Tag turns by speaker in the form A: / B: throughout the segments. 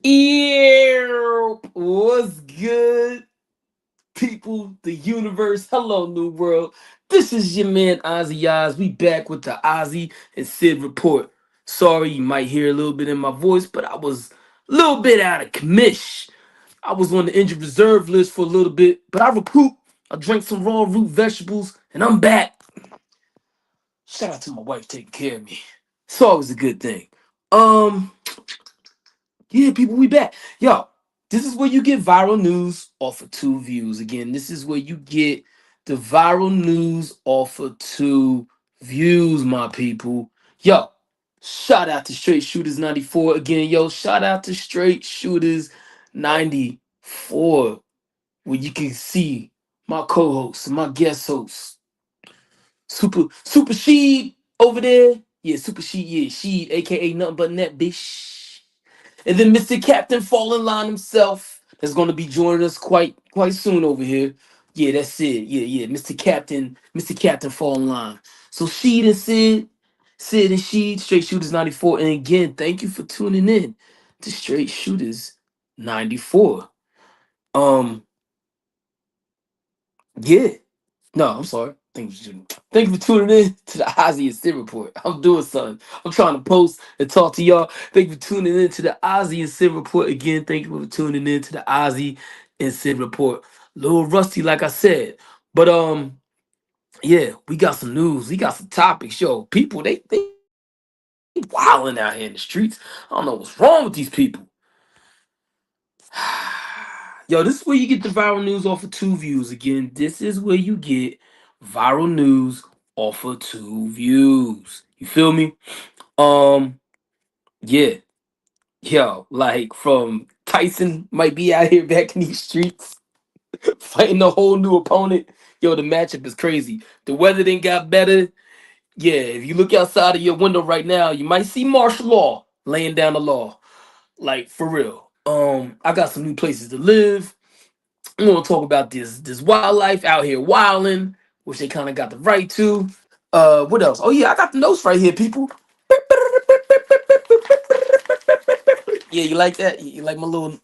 A: Ew, what's good, people, the universe? Hello, new world. This is your man Ozzy Oz. We back with the Ozzy and Sid report. Sorry, you might hear a little bit in my voice, but I was a little bit out of commish. I was on the injured reserve list for a little bit, but I recouped. I drank some raw root vegetables, and I'm back. Shout out to my wife taking care of me. It's always a good thing. Um, Yeah, people, we back. Yo, this is where you get viral news off of two views. Again, this is where you get the viral news off of two views, my people. Yo, shout out to Straight Shooters 94. Again, yo, shout out to Straight Shooters 94, where you can see my co-host, my guest host, Super Sheed over there. Yeah, Super Sheed, yeah, Sheed, aka nothing but net bitch. And then Mr. Captain Fall in Line himself is going to be joining us quite soon over here. Yeah, that's it. Yeah, Mr. Captain Fall in Line. So Sheed and Sid and Sheed, Straight Shooters 94. And again, thank you for tuning in to Straight Shooters 94. Um, yeah. No, I'm sorry. Thank you for tuning in to the Ozzy and Sid report. I'm doing something. I'm trying to post and talk to y'all. Thank you for tuning in to the Ozzy and Sid report again. Thank you for tuning in to the Ozzy and Sid report. A little rusty, like I said, but yeah, we got some news. We got some topics. Yo, people, they wilding out here in the streets. I don't know what's wrong with these people. Yo, this is where you get the viral news off of two views. Again, this is where you get viral news off of two views. You feel me? Um, yeah. Yo, like from Tyson might be out here back in these streets fighting a whole new opponent. Yo, the matchup is crazy. The weather didn't got better. Yeah, if you look outside of your window right now, you might see martial law laying down the law. Like for real. I got some new places to live. I'm gonna talk about this wildlife out here wilding, which they kind of got the right to. What else? Oh yeah, I got the notes right here, people. Yeah, you like that? You like my little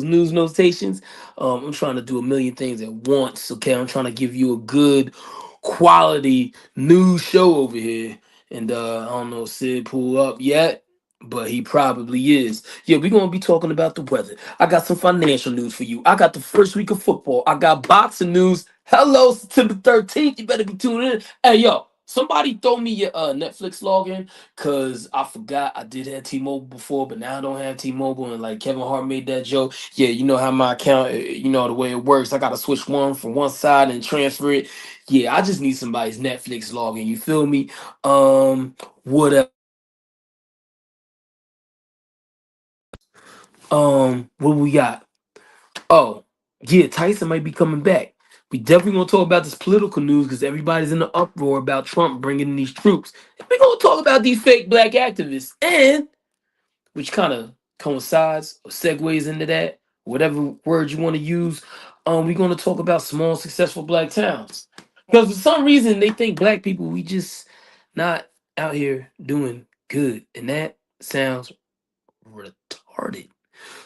A: news notations? I'm trying to do a million things at once. Okay, I'm trying to give you a good quality news show over here. And I don't know if Sid pull up yet, but he probably is. Yeah, we're gonna be talking about the weather. I got some financial news for you. I got the first week of football. I got boxing news. Hello, September 13th. You better be tuning in. Hey, yo, somebody throw me your Netflix login, cause I forgot I did have T-Mobile before, but now I don't have T-Mobile. And like Kevin Hart made that joke. Yeah, you know how my account, you know the way it works. I gotta switch one from one side and transfer it. Yeah, I just need somebody's Netflix login. You feel me? What what we got? Oh, yeah, Tyson might be coming back. We definitely gonna talk about this political news because everybody's in the uproar about Trump bringing in these troops. We're gonna talk about these fake black activists, and which kind of coincides or segues into that, whatever word you want to use. We're gonna talk about small, successful black towns because for some reason they think black people we just not out here doing good, and that sounds retarded.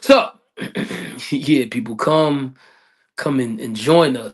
A: So, yeah, people come and join us.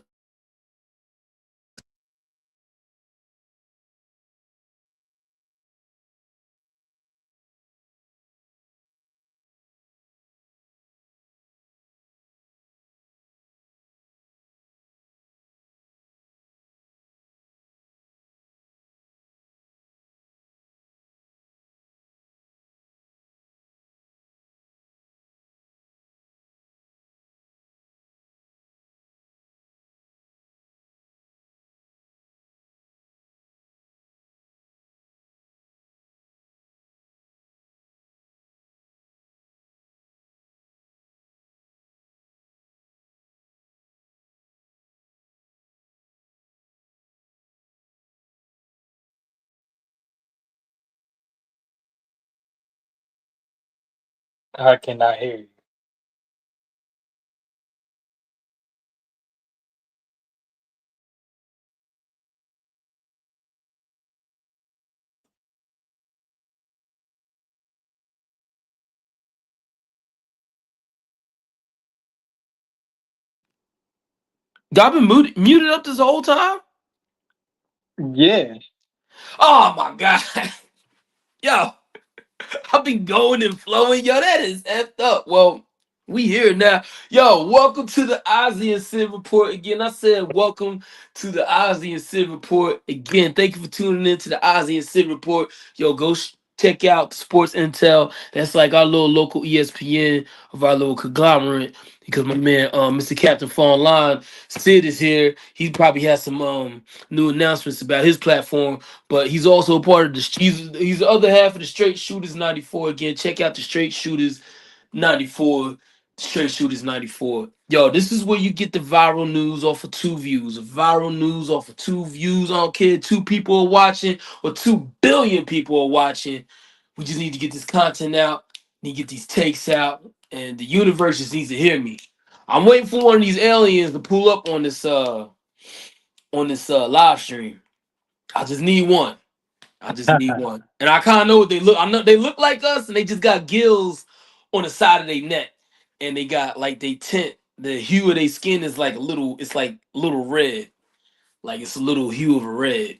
B: I cannot hear you.
A: Y'all been muted up this whole time?
B: Yeah.
A: Oh my god. Yo, I've been going and flowing. Yo, that is effed up. Well, we here now. Yo, welcome to the Ozzy and Sid Report again. I said welcome to the Ozzy and Sid Report again. Thank you for tuning in to the Ozzy and Sid Report. Yo, go check out Sports Intel. That's like our little local ESPN of our little conglomerate. Because my man, Mr. Captain Fawn Line, Sid is here. He probably has some new announcements about his platform. But he's also a part of the he's the other half of the Straight Shooters 94. Again, check out the Straight Shooters 94. Straight Shooters 94. Yo, this is where you get the viral news off of 2 views. Viral news off of 2 views. I don't care. 2 people are watching or 2 billion people are watching. We just need to get this content out. Need to get these takes out. And the universe just needs to hear me. I'm waiting for one of these aliens to pull up on this live stream. I just need one. I just need one. And I kind of know what they look. I know they look like us, and they just got gills on the side of their neck, and they got like they tint. The hue of their skin is like a little. It's like a little red, like it's a little hue of a red.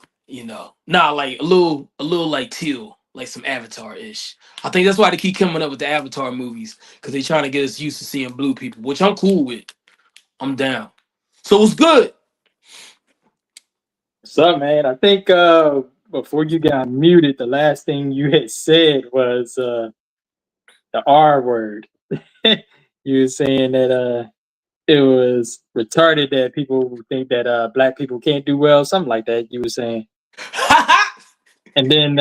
A: Not like a little like teal, like some Avatar ish. I think that's why they keep coming up with the Avatar movies because they trying to get us used to seeing blue people, which I'm cool with. I'm down. So it's good.
B: What's up, man? I think before you got muted, the last thing you had said was the R word. You were saying that it was retarded that people think that black people can't do well, something like that. You were saying, and then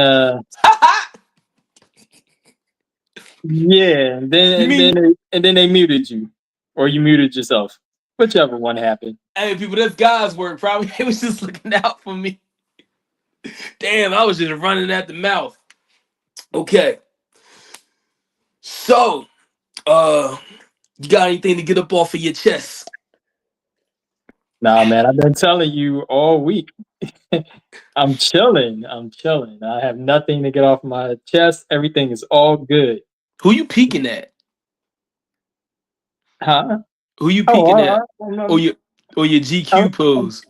B: yeah, and
A: You
B: then and
A: mean,
B: then and then they muted you, or you muted yourself, whichever one happened.
A: hey people, that's God's work. Probably they was just looking out for me. Damn, I was just running at the mouth. Okay. So, you got anything to get up off of your chest?
B: Nah, man, I've been telling you all week. I'm chilling. I'm chilling. I have nothing to get off my chest. Everything is all good.
A: Who you peeking at?
B: Huh?
A: Who you
B: Oh,
A: peeking at? Or
B: I'm,
A: your or your
B: I'm,
A: GQ
B: I'm
A: pose?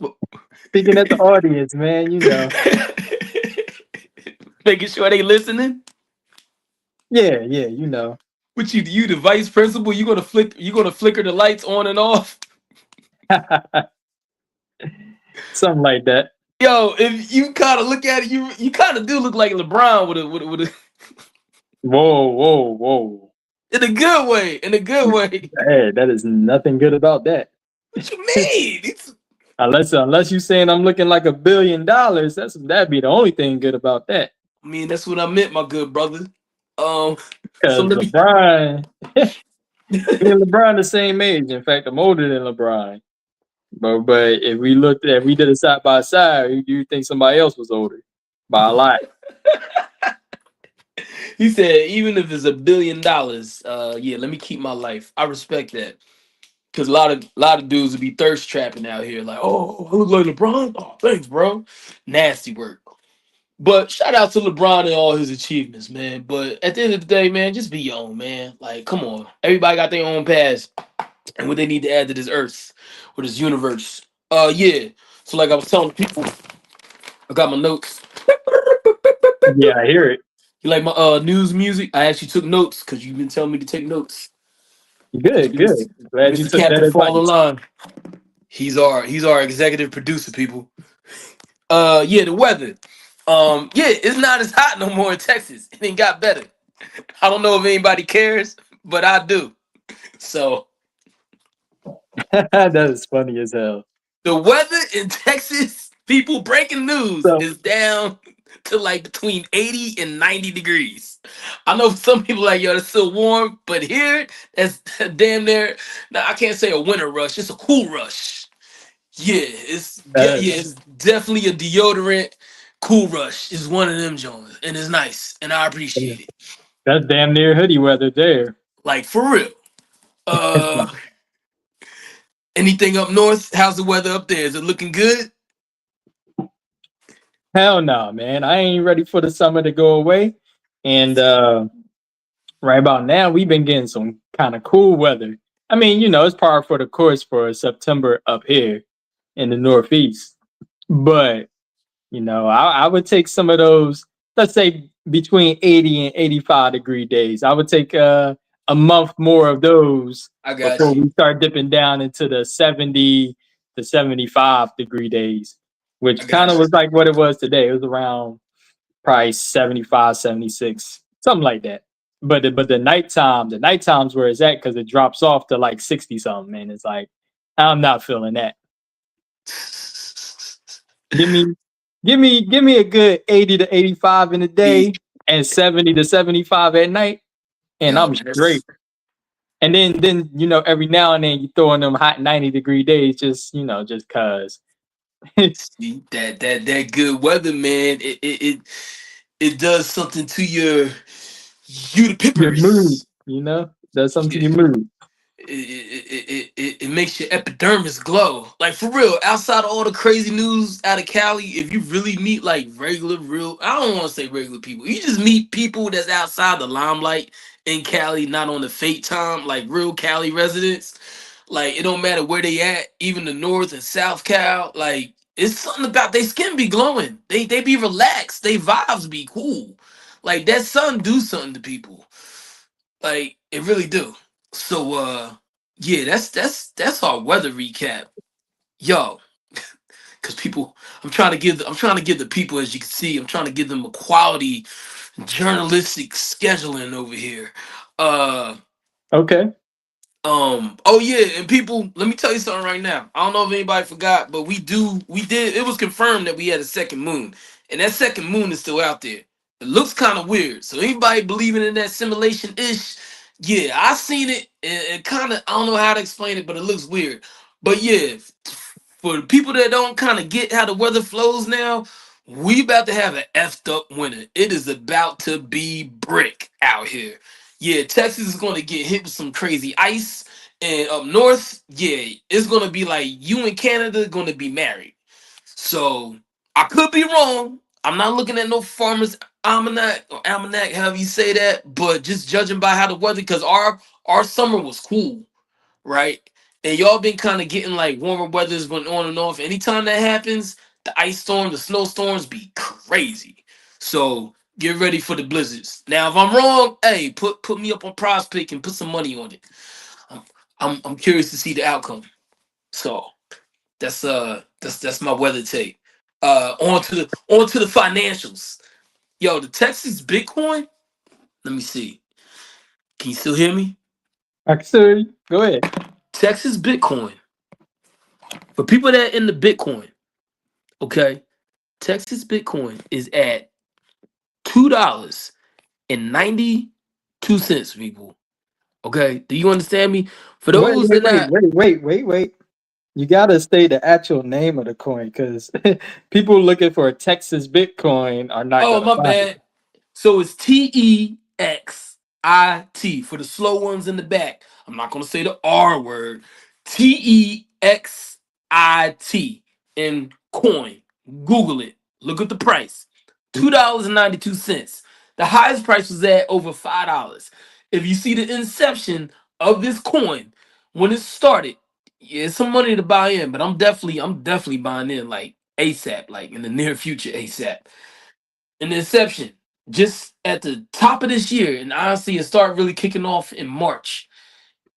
B: speaking at the audience, man. You know.
A: Making sure they listening.
B: Yeah, yeah, you know.
A: What you the vice principal? You gonna flicker the lights on and off?
B: Something like that.
A: Yo, if you kind of look at it, you kind of do look like LeBron with a
B: Whoa, whoa, whoa.
A: in a good way. In a good way.
B: Hey, that is nothing good about that.
A: What you mean?
B: Unless you saying I'm looking like $1 billion, that'd be the only thing good about that.
A: I mean, that's what I meant, my good brother. So
B: Because
A: let me.
B: LeBron, me and LeBron the same age. In fact, I'm older than LeBron. But if we did it side by side, you think somebody else was older by a lot.
A: He said, even if it's $1 billion, yeah, let me keep my life. I respect that. Cause a lot of dudes would be thirst trapping out here, like, oh, I look like LeBron. Oh, thanks, bro. Nasty work. But shout out to LeBron and all his achievements, man. But at the end of the day, man, just be your own, man. Like, come on. Everybody got their own paths and what they need to add to this earth or this universe. Yeah. So like I was telling people, I got my notes.
B: Yeah, I hear it.
A: You like my news music? I actually took notes because you've been telling me to take notes. Because
B: Good, good. Glad you
A: Mr.
B: took that
A: Captain Fall in
B: advice.
A: Line. He's our executive producer, people. Yeah, the weather. Yeah, it's not as hot no more in Texas. It ain't got better. I don't know if anybody cares, but I do. So
B: That is funny as hell.
A: the weather in Texas, people, breaking news,
B: So
A: is down to like between 80 and 90 degrees. I know some people like, yo, it's still warm, but here, that's damn near, now I can't say a winter rush, it's a cool rush. Yeah, it's definitely a deodorant cool rush. It's one of them Jones, and it's nice, and I appreciate it.
B: that's damn near hoodie weather there.
A: Like for real. Uh, anything up north? How's the weather up there? Is it looking good?
B: Hell no, man. I ain't ready for the summer to go away. And right about now, we've been getting some kind of cool weather. I mean, it's par for the course for September up here. in the Northeast. But I would take some of those, let's say between 80 and 85-degree days. I would take a month more of those
A: I got
B: before
A: you.
B: we start dipping down into the 70 to 75-degree days,
A: I
B: which kind
A: got
B: of
A: you.
B: was like what it was today. It was around probably 75, 76, something like that. But the night times where it's at, because it drops off to like 60 something, and it's like I'm not feeling that. Give me give me a good 80 to 85 in the
A: Hey,
B: day and 70 to 75 at night, and
A: yo,
B: I'm
A: man,
B: straight. And then every now and then you throw in them hot 90-degree days, just cause.
A: see, that good weather, man. It does something to you the
B: Your mood,
A: pippers.
B: does something
A: Yeah.
B: to your mood.
A: It makes your epidermis glow. Like for real, outside of all the crazy news out of Cali, if you really meet like regular, real, I don't want to say regular people. You just meet people that's outside the limelight in Cali, not on the fake time, like real Cali residents. Like it don't matter where they at, even the North and South Cal. Like it's something about their skin be glowing. They be relaxed. They vibes be cool. Like that sun do something to people. Like it really do. So yeah, that's our weather recap. Yo, cause people I'm trying to give the people, as you can see, I'm trying to give them a quality journalistic scheduling over here. Uh
B: Okay.
A: oh yeah, and people, let me tell you something right now. I don't know if anybody forgot, but we did it was confirmed that we had a second moon. And that second moon is still out there. It looks kind of weird. So anybody believing in that simulation ish, yeah, I seen it and kind of I don't know how to explain it, but it looks weird. But yeah, for the people that don't kind of get how the weather flows now, we about to have an effed up winter. It is about to be brick out here. Yeah, Texas is going to get hit with some crazy ice, and up north, yeah, it's going to be like you and Canada going to be married. So I could be wrong. I'm not looking at no farmers almanac or almanac, however you say that, but just judging by how the weather, because our summer was cool, right? And y'all been kind of getting like warmer weathers going on and off. Anytime that happens, the ice storm, the snowstorms be crazy. So get ready for the blizzards. Now, if I'm wrong, hey, put me up on Prize Pick and put some money on it. I'm I'm curious to see the outcome. So that's my weather take. On to the financials. Yo, the Texas Bitcoin. Let me see. Can you still hear me?
B: I can still hear you. Go ahead.
A: Texas Bitcoin. For people that in the Bitcoin, okay, Texas Bitcoin is at $2.92, people. Okay, do you understand me? For
B: Wait,
A: those
B: wait,
A: that
B: wait,
A: not,
C: wait,
B: wait, wait, wait, wait. You gotta say the actual name of the coin, because people looking for a Texas Bitcoin are not
A: oh
B: gonna
A: my
B: find it.
A: bad. So it's TEXIT for the slow ones in the back. I'm not gonna say the R word. TEXIT in coin. Google it. Look at the price. $2.92. The highest price was at over $5. If you see the inception of this coin when it started, yeah, it's some money to buy in, but I'm definitely buying in like ASAP, like in the near future ASAP. In the inception, just at the top of this year, and honestly, it started really kicking off in March.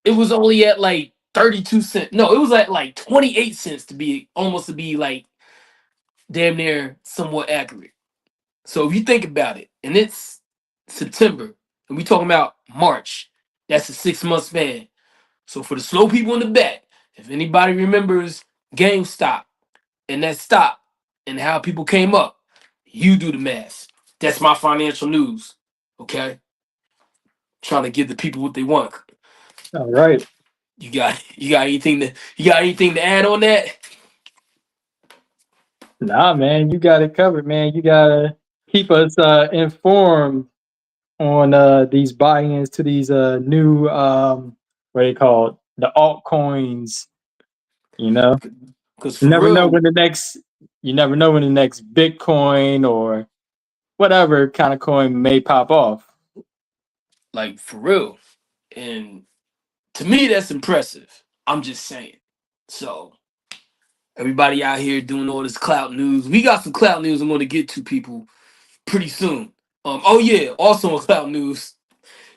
A: It was only at like 32 cents. No, it was at like 28 cents to be like damn near somewhat accurate. So if you think about it, and it's September, and we talking about March, that's a 6 month span. So for the slow people in the back, if anybody remembers GameStop and that stop and how people came up, you do the math. That's my financial news. Okay, trying to give the people what they want.
B: All right.
A: You got anything to add on that?
B: Nah, man, you got it covered, man. You gotta keep us informed on these buy-ins to these new what they call the altcoins. You know,
A: Because
B: you
A: for
B: never know
A: real,
B: when the next you never know when the next Bitcoin or whatever kind of coin may pop off.
A: like for real, and to me that's impressive. I'm just saying. So Everybody out here doing all this clout news. We got some clout news I'm going to get to, people, pretty soon. Oh yeah, also on clout news.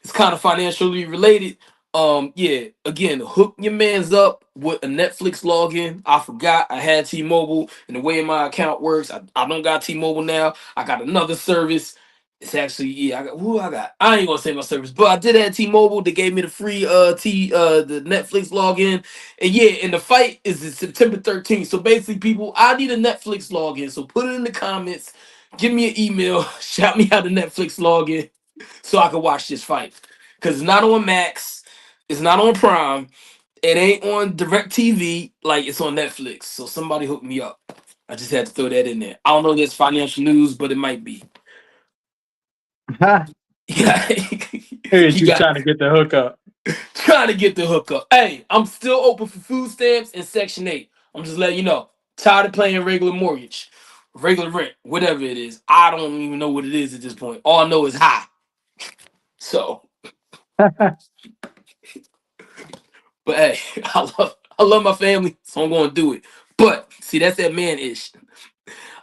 A: It's kind of financially related. Yeah, again, hook your man's up with a Netflix login. I forgot I had T-Mobile, and the way my account works, I don't got T-Mobile now. I got another service. It's actually, yeah, I ain't gonna say my service, but I did have T-Mobile. They gave me the free the Netflix login. And yeah, and the fight is in September 13th. So basically, people, I need a Netflix login. So put it in the comments, give me an email, shout me out the Netflix login so I can watch this fight. Cause it's not on Max, it's not on Prime, it ain't on Direct TV, like it's on Netflix. So somebody hook me up. I just had to throw that in there. I don't know if that's financial news, but it might be. Yeah,
B: Here's
A: you
B: you
A: got
B: trying to get the hookup.
A: trying to get the hookup. Hey, I'm still open for food stamps and Section 8. I'm just letting you know. Tired of paying regular mortgage, regular rent, whatever it is. I don't even know what it is at this point. All I know is high. So, but hey, I love my family, so I'm gonna do it. But see, that's that man ish.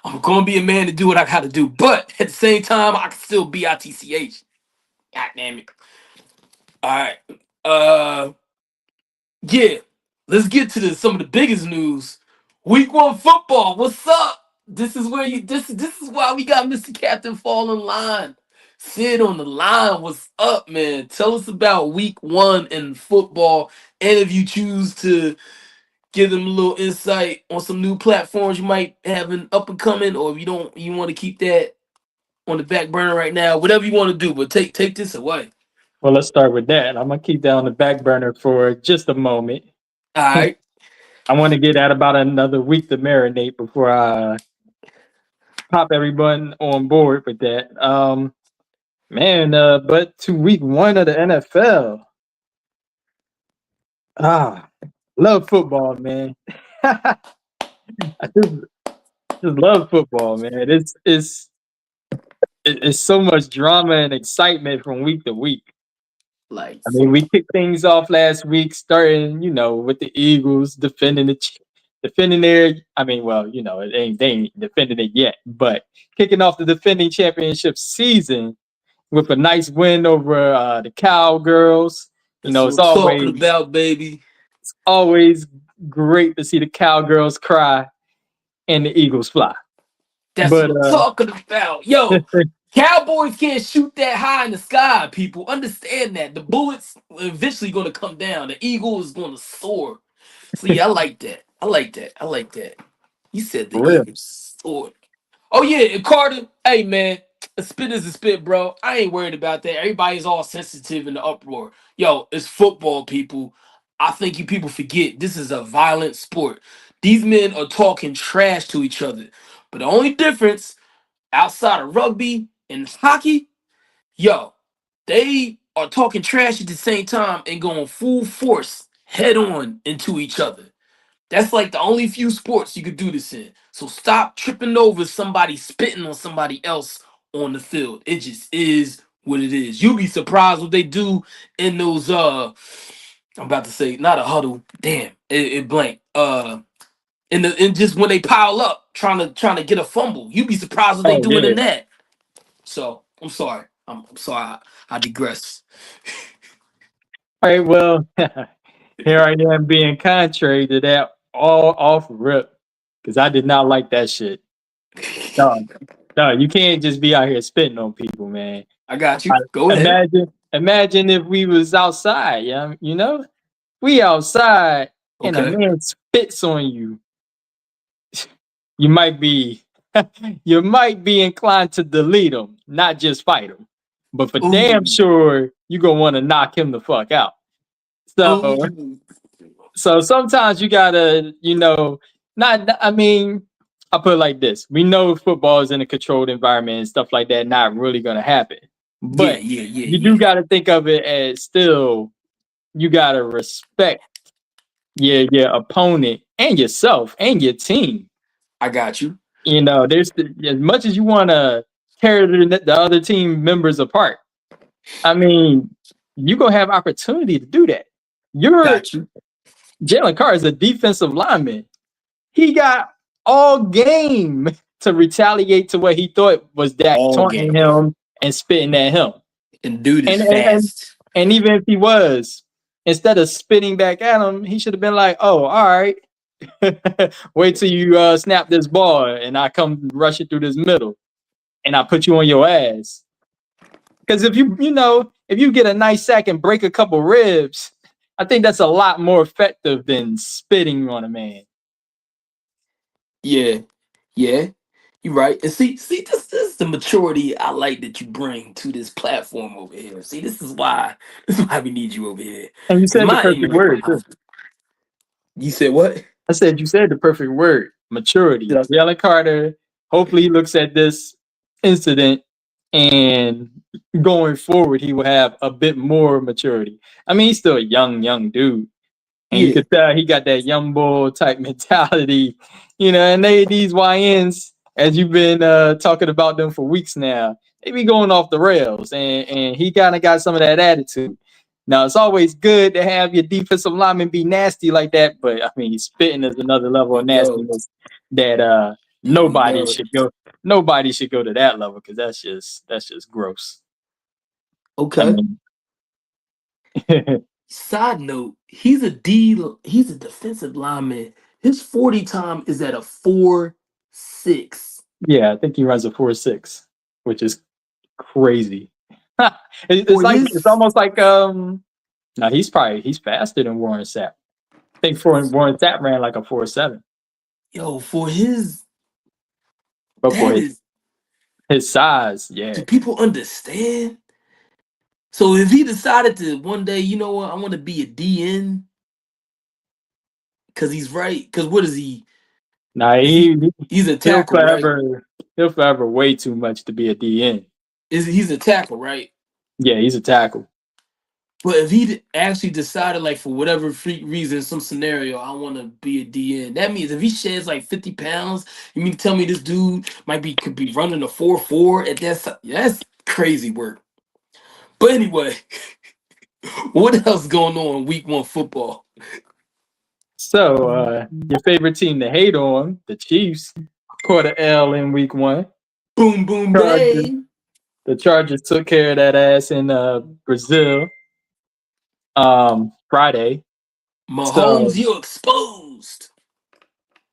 A: I'm gonna be a man to do what I gotta do. But at the same time, I can still be ITCH. God damn it. Alright. Uh yeah. Let's get to some of the biggest news. Week 1 football. What's up? This is why we got Mr. Captain fall in line. Sid on the line. What's up, man? Tell us about week 1 in football. And if you choose to give them a little insight on some new platforms you might have an up and coming, or if you want to keep that on the back burner right now, whatever you want to do, but take this away.
B: Well, let's start with that. I'm gonna keep that on the back burner for just a moment.
A: All right.
B: I want to get at about another week to marinate before I pop everyone on board with that. Man, but to week 1 of the NFL. Ah, love football, man. I just love football, man. It's so much drama and excitement from week to week.
A: Like,
B: I mean, we kicked things off last week, starting, with the Eagles defending their. I mean, well, they ain't defending it yet, but kicking off the defending championship season with a nice win over the Cowgirls.
A: that's what
B: It's
A: I'm talking
B: always
A: about, baby.
B: always great to see the Cowgirls cry and the Eagles fly.
A: That's
B: But
A: what I'm talking about. Yo, Cowboys can't shoot that high in the sky, people. Understand that. The bullets eventually going to come down. The eagle is going to soar. So, yeah, I like that. I like that. I like that. You said the
B: for real,
A: eagle soared. Oh, yeah, and Carter, hey, man, a spit is a spit, bro. I ain't worried about that. Everybody's all sensitive in the uproar. Yo, it's football, people. I think you people forget this is a violent sport. These men are talking trash to each other. But the only difference outside of rugby and hockey, yo, they are talking trash at the same time and going full force head on into each other. That's like the only few sports you could do this in. So stop tripping over somebody spitting on somebody else on the field. It just is what it is. You'll be surprised what they do in those I'm about to say not a huddle. Damn, it blank. In just when they pile up trying to get a fumble. You'd be surprised what they
B: oh
A: doing
B: yeah.
A: in that. So I'm sorry. I'm sorry. I digress.
B: All right, well, here I am being contrary to that all off rip because I did not like that shit. No, no, you can't just be out here spitting on people, man.
A: I got you. Go ahead.
B: Imagine if we was outside, yeah, we outside and a
A: Okay.
B: man spits on you, you might be you might be inclined to delete him, not just fight him. But for damn
A: Ooh.
B: sure, you gonna want to knock him the fuck out. So
A: Ooh.
B: so sometimes you gotta, not. I mean, I put it like this: we know football is in a controlled environment and stuff like that. Not really gonna happen,
A: Yeah,
B: but
A: yeah, yeah,
B: you do
A: yeah.
B: gotta think of it as still. You gotta respect your opponent and yourself and your team.
A: I got you.
B: There's as much as you want to tear the other team members apart. I mean, you gonna have opportunity to do that. You're
A: Got you.
B: Jalen Carr is a defensive lineman. He got all game to retaliate to what he thought was Dak
A: All
B: taunting
A: game.
B: him and spitting at him.
A: And dude is
B: And
A: fast.
B: and even if he was, instead of spitting back at him, he should have been like, "Oh, all right, wait till you snap this ball and I come rushing through this middle and I put you on your ass." Because if if you get a nice sack and break a couple ribs, I think that's a lot more effective than spitting on a man.
A: Yeah. Yeah. You're right. And see, this is the maturity I like that you bring to this platform over here. See, this is why we need you over here.
B: And you
A: Because
B: said the
A: my
B: perfect
A: ignorant,
B: word too.
A: you said what?
B: I said you said the perfect word, maturity.
A: Did I-
B: Jalen Carter, hopefully he looks at this incident and going forward he will have a bit more maturity. I mean, he's still a young dude. And you
A: Yeah.
B: could tell he got that young bull type mentality, and these YNs, as you've been talking about them for weeks now, they be going off the rails, and he kind of got some of that attitude. Now it's always good to have your defensive lineman be nasty like that, but I mean, spitting is another level of
A: Yo,
B: nastiness that
A: yo.
B: nobody should go to that level because that's just gross. I
A: Okay.
B: mean,
A: Side note, he's a defensive lineman. His 40 time is at a 4.6.
B: yeah, I think he runs a 4.6, which is crazy.
A: For
B: It's
A: his
B: almost like no, he's faster than Warren Sapp. I think Warren Sapp ran like a 4.7.
A: for his
B: But for
A: that is
B: his size, yeah.
A: do people understand? So if he decided to one day, you know what, I want to be a DN, because he's right. Because what is he?
B: Nah,
A: He's a
B: he'll
A: tackle, right?
B: forever way too much to be a DN.
A: He's a tackle, right?
B: Yeah, he's a tackle.
A: But if he actually decided, like, for whatever freak reason, some scenario, I want to be a DN, that means if he sheds like 50 pounds, you mean to tell me this dude could be running a 4.4 at that's crazy work. But anyway, what else going on in week 1 football?
B: So your favorite team to hate on, the Chiefs, caught an L in week 1.
A: Boom, boom,
B: Chargers,
A: bang.
B: the Chargers took care of that ass in Brazil Friday.
A: Mahomes,
B: So
A: you exposed.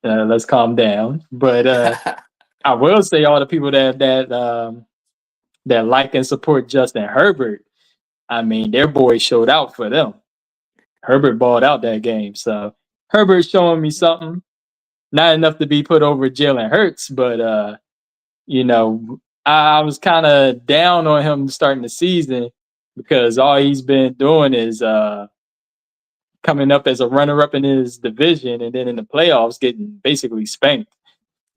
B: let's calm down. But I will say all the people that like and support Justin Herbert, I mean, their boy showed out for them. Herbert balled out that game. So Herbert's showing me something. Not enough to be put over Jalen Hurts, but I was kind of down on him starting the season because all he's been doing is coming up as a runner-up in his division and then in the playoffs getting basically spanked.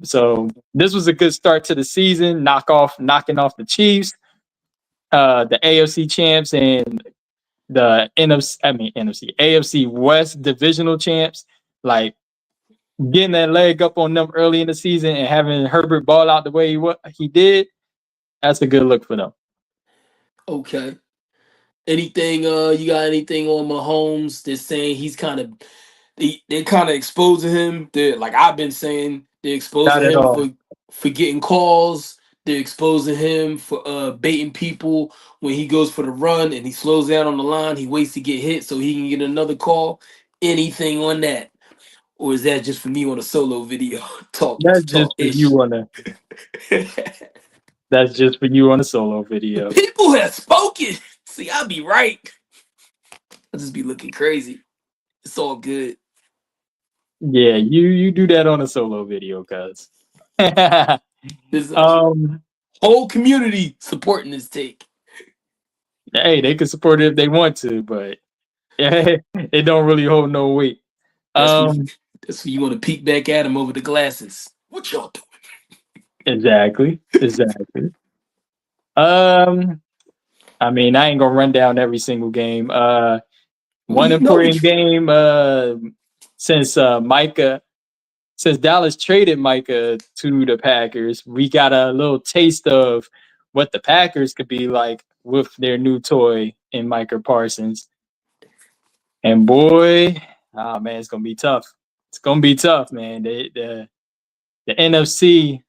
B: So this was a good start to the season, knocking off the Chiefs, the AFC champs, and the AFC West divisional champs. Like getting that leg up on them early in the season and having Herbert ball out the way he did, that's a good look for them.
A: Okay. Anything you got anything on Mahomes that's saying he's kind of they're kind of exposing him? They're, like I've been saying, they're exposing
B: Not at
A: him
B: all.
A: for getting calls. They're exposing him for baiting people when he goes for the run and he slows down on the line. He waits to get hit so he can get another call. Anything on that, or is that just for me on a solo video
B: That's just
A: talk
B: for you
A: ish?
B: on a that's just for you on a solo video.
A: People have spoken. See, I'll be right. I'll just be looking crazy. It's all good.
B: Yeah, you do that on a solo video, cuz.
A: There's a
B: um
A: whole community supporting this take.
B: hey, they can support it if they want to, but it don't really hold no weight.
A: That's when you want to peek back at him over the glasses. What y'all doing?
B: Exactly. I mean, I ain't gonna run down every single game. One
A: We know
B: important game since Dallas traded Micah to the Packers, we got a little taste of what the Packers could be like with their new toy in Micah Parsons. And boy, man, it's gonna be tough. it's gonna be tough, man. The NFC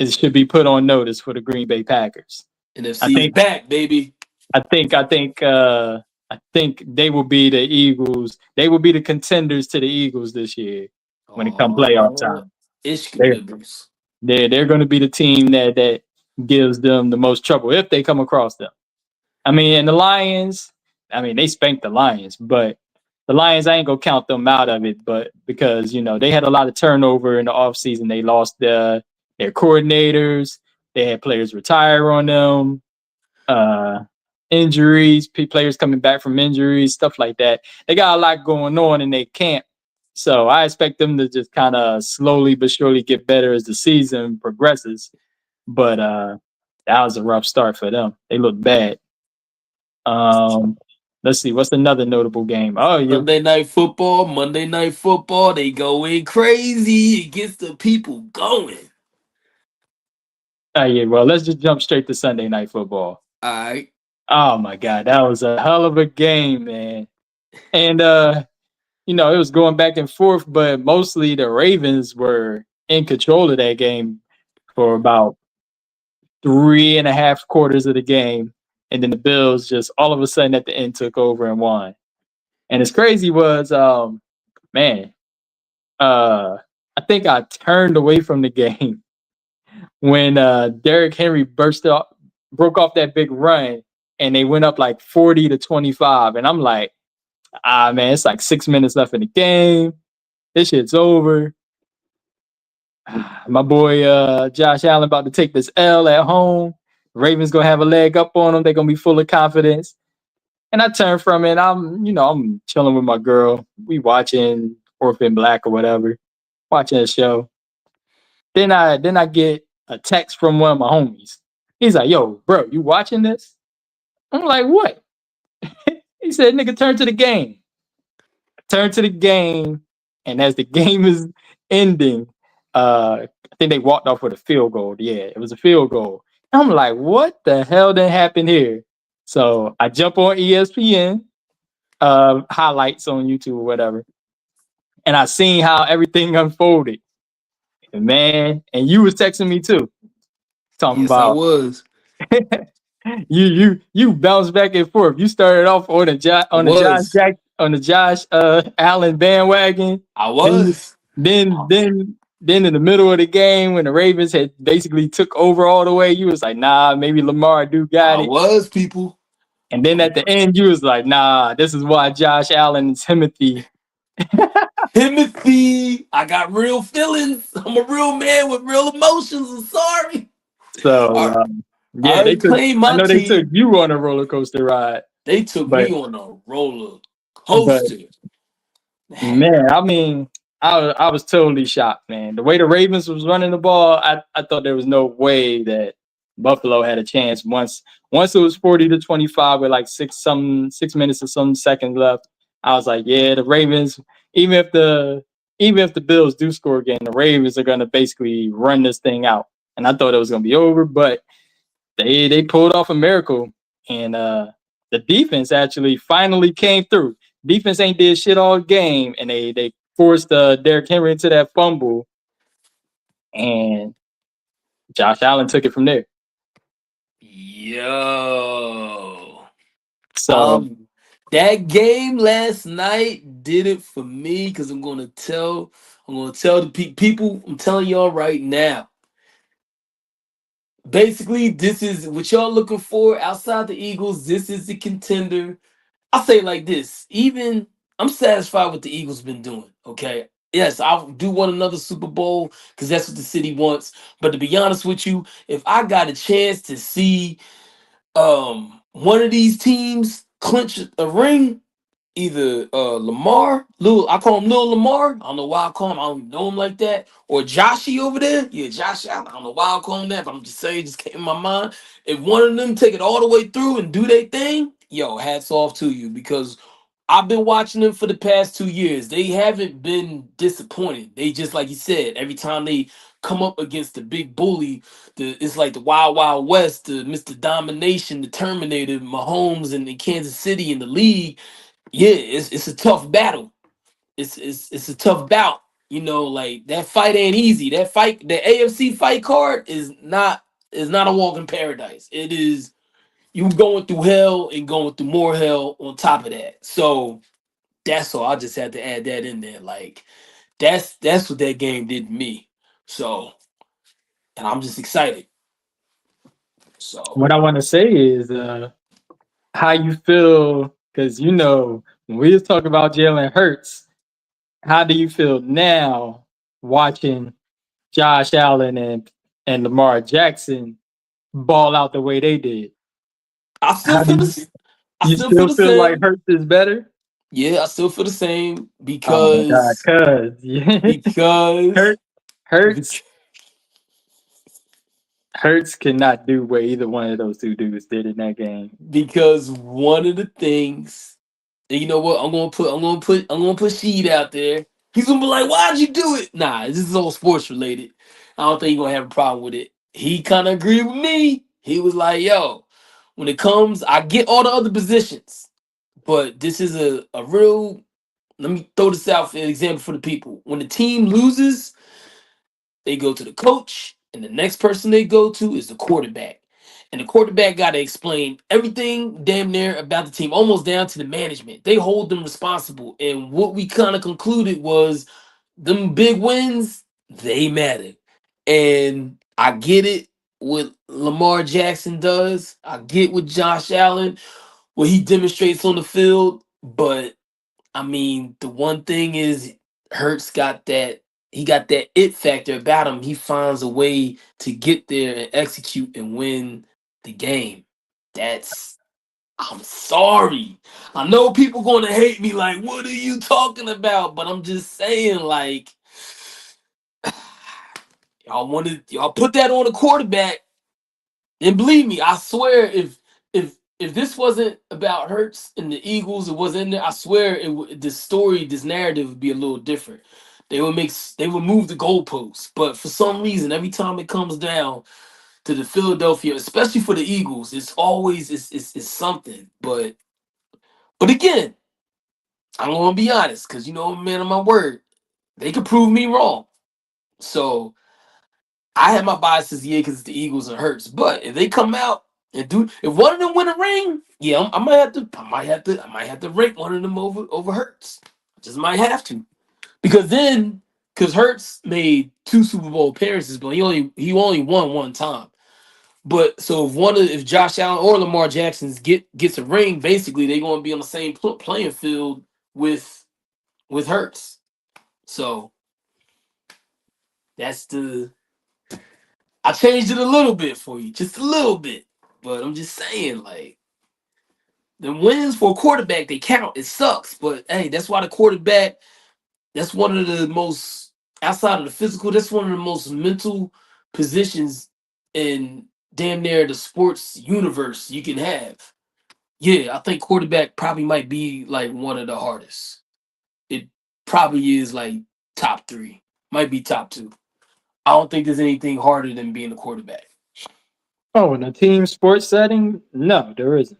B: should be put on notice for the Green Bay Packers. I
A: NFC is
B: think
A: back, baby.
B: I think they will be the Eagles. They will be the contenders to the Eagles this year when it comes playoff
A: Oh,
B: time. They're
A: Ishkabibbles.
B: they're going to be the team that gives them the most trouble if they come across them. I mean, and the Lions, I mean, they spanked the Lions, but the Lions, I ain't gonna count them out of it, but because they had a lot of turnover in the offseason. They lost their coordinators, they had players retire on them, uh injuries, players coming back from injuries, stuff like that. They got a lot going on in their camp. So I expect them to just kind of slowly but surely get better as the season progresses. But that was a rough start for them. They look bad. Um, let's see, what's another notable game? Oh, you
A: Monday night football, they going crazy. It gets the people going.
B: yeah. Well, let's just jump straight to Sunday Night Football.
A: All right.
B: Oh my God, that was a hell of a game, man. And it was going back and forth, but mostly the Ravens were in control of that game for about 3.5 quarters of the game, and then the Bills just all of a sudden at the end took over and won. And as crazy was, man, I think I turned away from the game when Derrick Henry broke off that big run, and they went up like 40-25, and I'm like, man, it's like 6 minutes left in the game. This shit's over. My boy Josh Allen about to take this L at home. Ravens gonna have a leg up on them. They're gonna be full of confidence. And I turn from it. I'm chilling with my girl. We watching Orphan Black or whatever, watching a show. Then I get a text from one of my homies. He's like, "Yo, bro, you watching this?" I'm like, "What?" He said, "Nigga, turn to the game." Turn to the game, and as the game is ending, I think they walked off with a field goal. Yeah, it was a field goal. I'm like, what the hell did happen here? So I jump on ESPN, highlights on YouTube or whatever, and I seen how everything unfolded. And man, and you was texting me too, talking
A: Yes, I
B: about
A: was.
B: you bounced back and forth. You started off on the Josh Allen bandwagon.
A: I
B: Then
A: was.
B: then in the middle of the game when the Ravens had basically took over all the way, you was like, nah, maybe Lamar do got
A: I
B: it.
A: was, people.
B: And then at the end, you was like, nah, this is why Josh Allen and Timothy.
A: Timothy, I got real feelings. I'm a real man with real emotions. I'm sorry.
B: So
A: I
B: yeah,
A: already claimed
B: I
A: my
B: know they took
A: team.
B: you on a roller coaster ride,
A: They took
B: but
A: me on a roller
B: but
A: coaster.
B: man, I mean, I was totally shocked, man. The way the Ravens was running the ball, I thought there was no way that Buffalo had a chance. Once it was 40-25 with like 6 minutes or some seconds left, I was like, yeah, the Ravens. Even if the Bills do score again, the Ravens are gonna basically run this thing out. And I thought it was gonna be over, but they pulled off a miracle, and the defense actually finally came through. Defense ain't did shit all game, and they forced Derrick Henry into that fumble, and Josh Allen took it from there.
A: Yo.
B: So
A: That game last night did it for me because I'm gonna tell the people. I'm telling y'all right now. Basically, this is what y'all looking for outside the Eagles. This is the contender. I'll say it like this. Even I'm satisfied with the Eagles been doing. Okay. Yes, I do want another Super Bowl because that's what the city wants. But to be honest with you, if I got a chance to see one of these teams clinch a ring, either I call him Lil Lamar. I don't know why I call him. I don't know him like that. Or Joshy over there. Yeah, Josh Allen. I don't know why I call him that, but I'm just saying, it just came in my mind. If one of them take it all the way through and do their thing, yo, hats off to you because I've been watching them for the past 2 years. They haven't been disappointed. They just like you said, every time they come up against the big bully, it's like the Wild Wild West, the Mr. Domination, the Terminator, Mahomes, and the Kansas City in the league. Yeah, it's a tough battle. it's a tough bout. You know, like that fight ain't easy. That fight, the AFC fight card is not a walk in paradise. It is you going through hell and going through more hell on top of that. So that's all. I just had to add that in there. Like that's what that game did to me. So and I'm just excited. So
B: What I want to say is how you feel, because when we was talking about Jalen Hurts, how do you feel now watching Josh Allen and Lamar Jackson ball out the way they did?
A: I still
B: How do
A: feel
B: you
A: the I
B: you
A: still feel
B: still
A: the
B: feel like
A: same.
B: Hurts is better?
A: Yeah, I still feel the same
B: Oh my God,
A: because
B: cuz
A: because
B: Hurts Hurts Hurts cannot do what either one of those two dudes did in that game.
A: because one of the things, and you know what, I'm gonna put Sheed out there. He's gonna be like, "Why'd you do it?" Nah, this is all sports related. I don't think he's gonna have a problem with it. He kind of agreed with me. He was like, "Yo, when it comes, I get all the other positions, but this is a real." Let me throw this out for an example for the people. When the team loses, they go to the coach, and the next person they go to is the quarterback. And the quarterback got to explain everything damn near about the team, almost down to the management. They hold them responsible. And what we kind of concluded was them big wins, they matter. And I get it what Lamar Jackson does. I get what Josh Allen, what he demonstrates on the field. But I mean, the one thing is Hurts got that he got that it factor about him. He finds a way to get there and execute and win the game. That's I'm sorry. I know people going to hate me like what are you talking about? But I'm just saying like y'all put that on a quarterback. And believe me, I swear, if this wasn't about Hurts and the Eagles, it wasn't in there. I swear, this narrative would be a little different. They would move the goalposts. But for some reason, every time it comes down to the Philadelphia, especially for the Eagles, it's always it's something. But again, I'm gonna be honest, because I'm a man of my word. They could prove me wrong. So I have my biases, yeah, because it's the Eagles and Hurts. But if they come out and if one of them win a ring, yeah, I might have to rank one of them over Hurts. Just might have to, because Hurts made two Super Bowl appearances, but he only won one time. But so if Josh Allen or Lamar Jackson's gets a ring, basically they're going to be on the same playing field with Hurts. So that's the I changed it a little bit for you, just a little bit. But I'm just saying, like, the wins for a quarterback, they count. It sucks. But hey, that's why the quarterback, that's one of the most, outside of the physical, that's one of the most mental positions in damn near the sports universe you can have. Yeah, I think quarterback probably might be like one of the hardest. It probably is like top three, might be top two. I don't think there's anything harder than being a quarterback.
B: Oh, in a team sports setting, no, there isn't.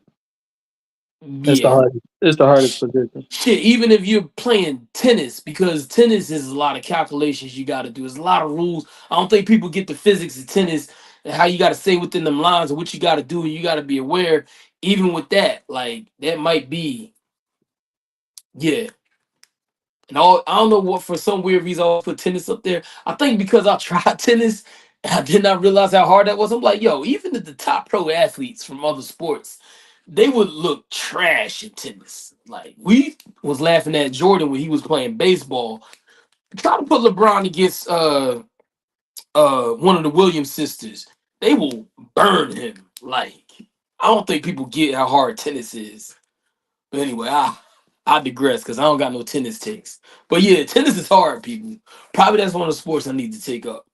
B: It's the
A: Yeah,
B: hardest. It's the hardest position.
A: shit, even if you're playing tennis, because tennis is a lot of calculations you got to do. There's a lot of rules. I don't think people get the physics of tennis and how you got to stay within them lines and what you got to do, and you got to be aware. Even with that, like that might be, yeah. And I don't know what, for some weird reason I put tennis up there. I think because I tried tennis and I did not realize how hard that was. I'm like, yo, even the top pro athletes from other sports, they would look trash in tennis. Like we was laughing at Jordan when he was playing baseball. Try to put LeBron against one of the Williams sisters. They will burn him. Like I don't think people get how hard tennis is. But anyway, I digress because I don't got no tennis takes. But yeah, tennis is hard, people. Probably that's one of the sports I need to take up.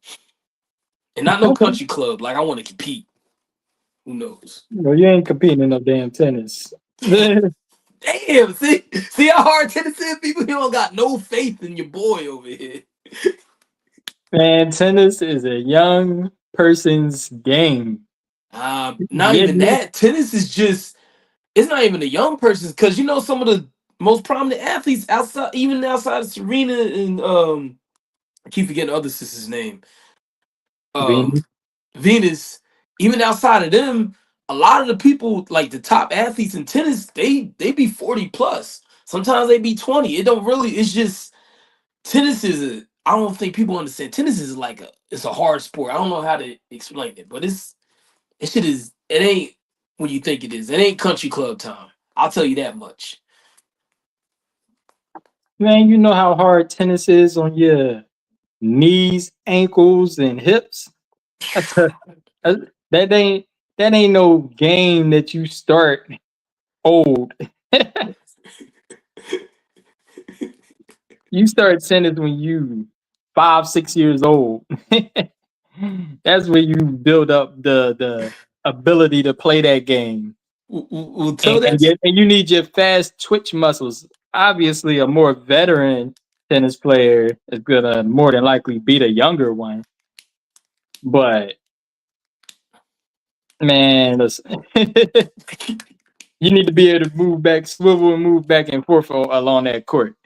A: And not no country club. Like I want to compete. Who knows?
B: Well, you ain't competing in no damn tennis.
A: Damn, see how hard tennis is, people. You don't got no faith in your boy over here.
B: Man, tennis is a young person's game.
A: Not
B: Yeah,
A: even that. Tennis is just it's not even a young person's because some of the most prominent athletes outside, even outside of Serena and I keep forgetting the other sister's name. Um,
B: Venus.
A: Venus. Even outside of them, a lot of the people like the top athletes in tennis, they be 40 plus. Sometimes they be 20. It don't really. It's just tennis is a. I don't think people understand. Tennis is like it's a hard sport. I don't know how to explain it, but it shit is. It ain't when you think it is. It ain't country club time. I'll tell you that much.
B: Man, you know how hard tennis is on your knees, ankles, and hips. That's a, that ain't that ain't no game that you start old. You start tennis when you 5, 6 years old. That's when you build up the ability to play that game,
A: We'll
B: and
A: tell that.
B: and you need your fast twitch muscles. Obviously, a more veteran tennis player is gonna more than likely beat a younger one. But man, listen, you need to be able to move back, swivel, and move back and forth along that court.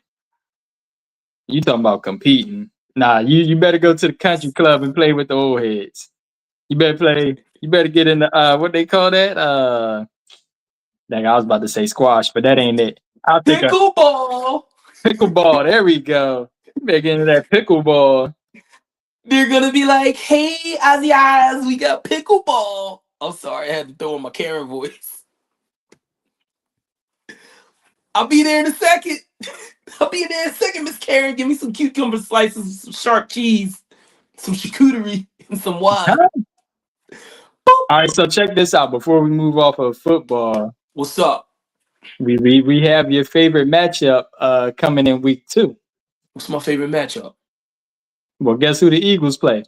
B: You talking about competing? Nah, you better go to the country club and play with the old heads. You better play. You better get in the what they call that. Dang, I was about to say squash, but that ain't it. I'll think of
A: Pickleball.
B: pickleball. There we go. You better get into that pickleball.
A: They're gonna be like, "Hey, Aziaz, we got pickleball." I'm sorry, I had to throw in my Karen voice. I'll be there in a second. I'll be there in a second, Miss Karen. Give me some cucumber slices, some sharp cheese, some charcuterie, and some wine.
B: Huh? All right, so check this out. Before we move off of football,
A: What's up?
B: we have your favorite matchup coming in week 2.
A: What's my favorite matchup?
B: Well, guess who the Eagles play?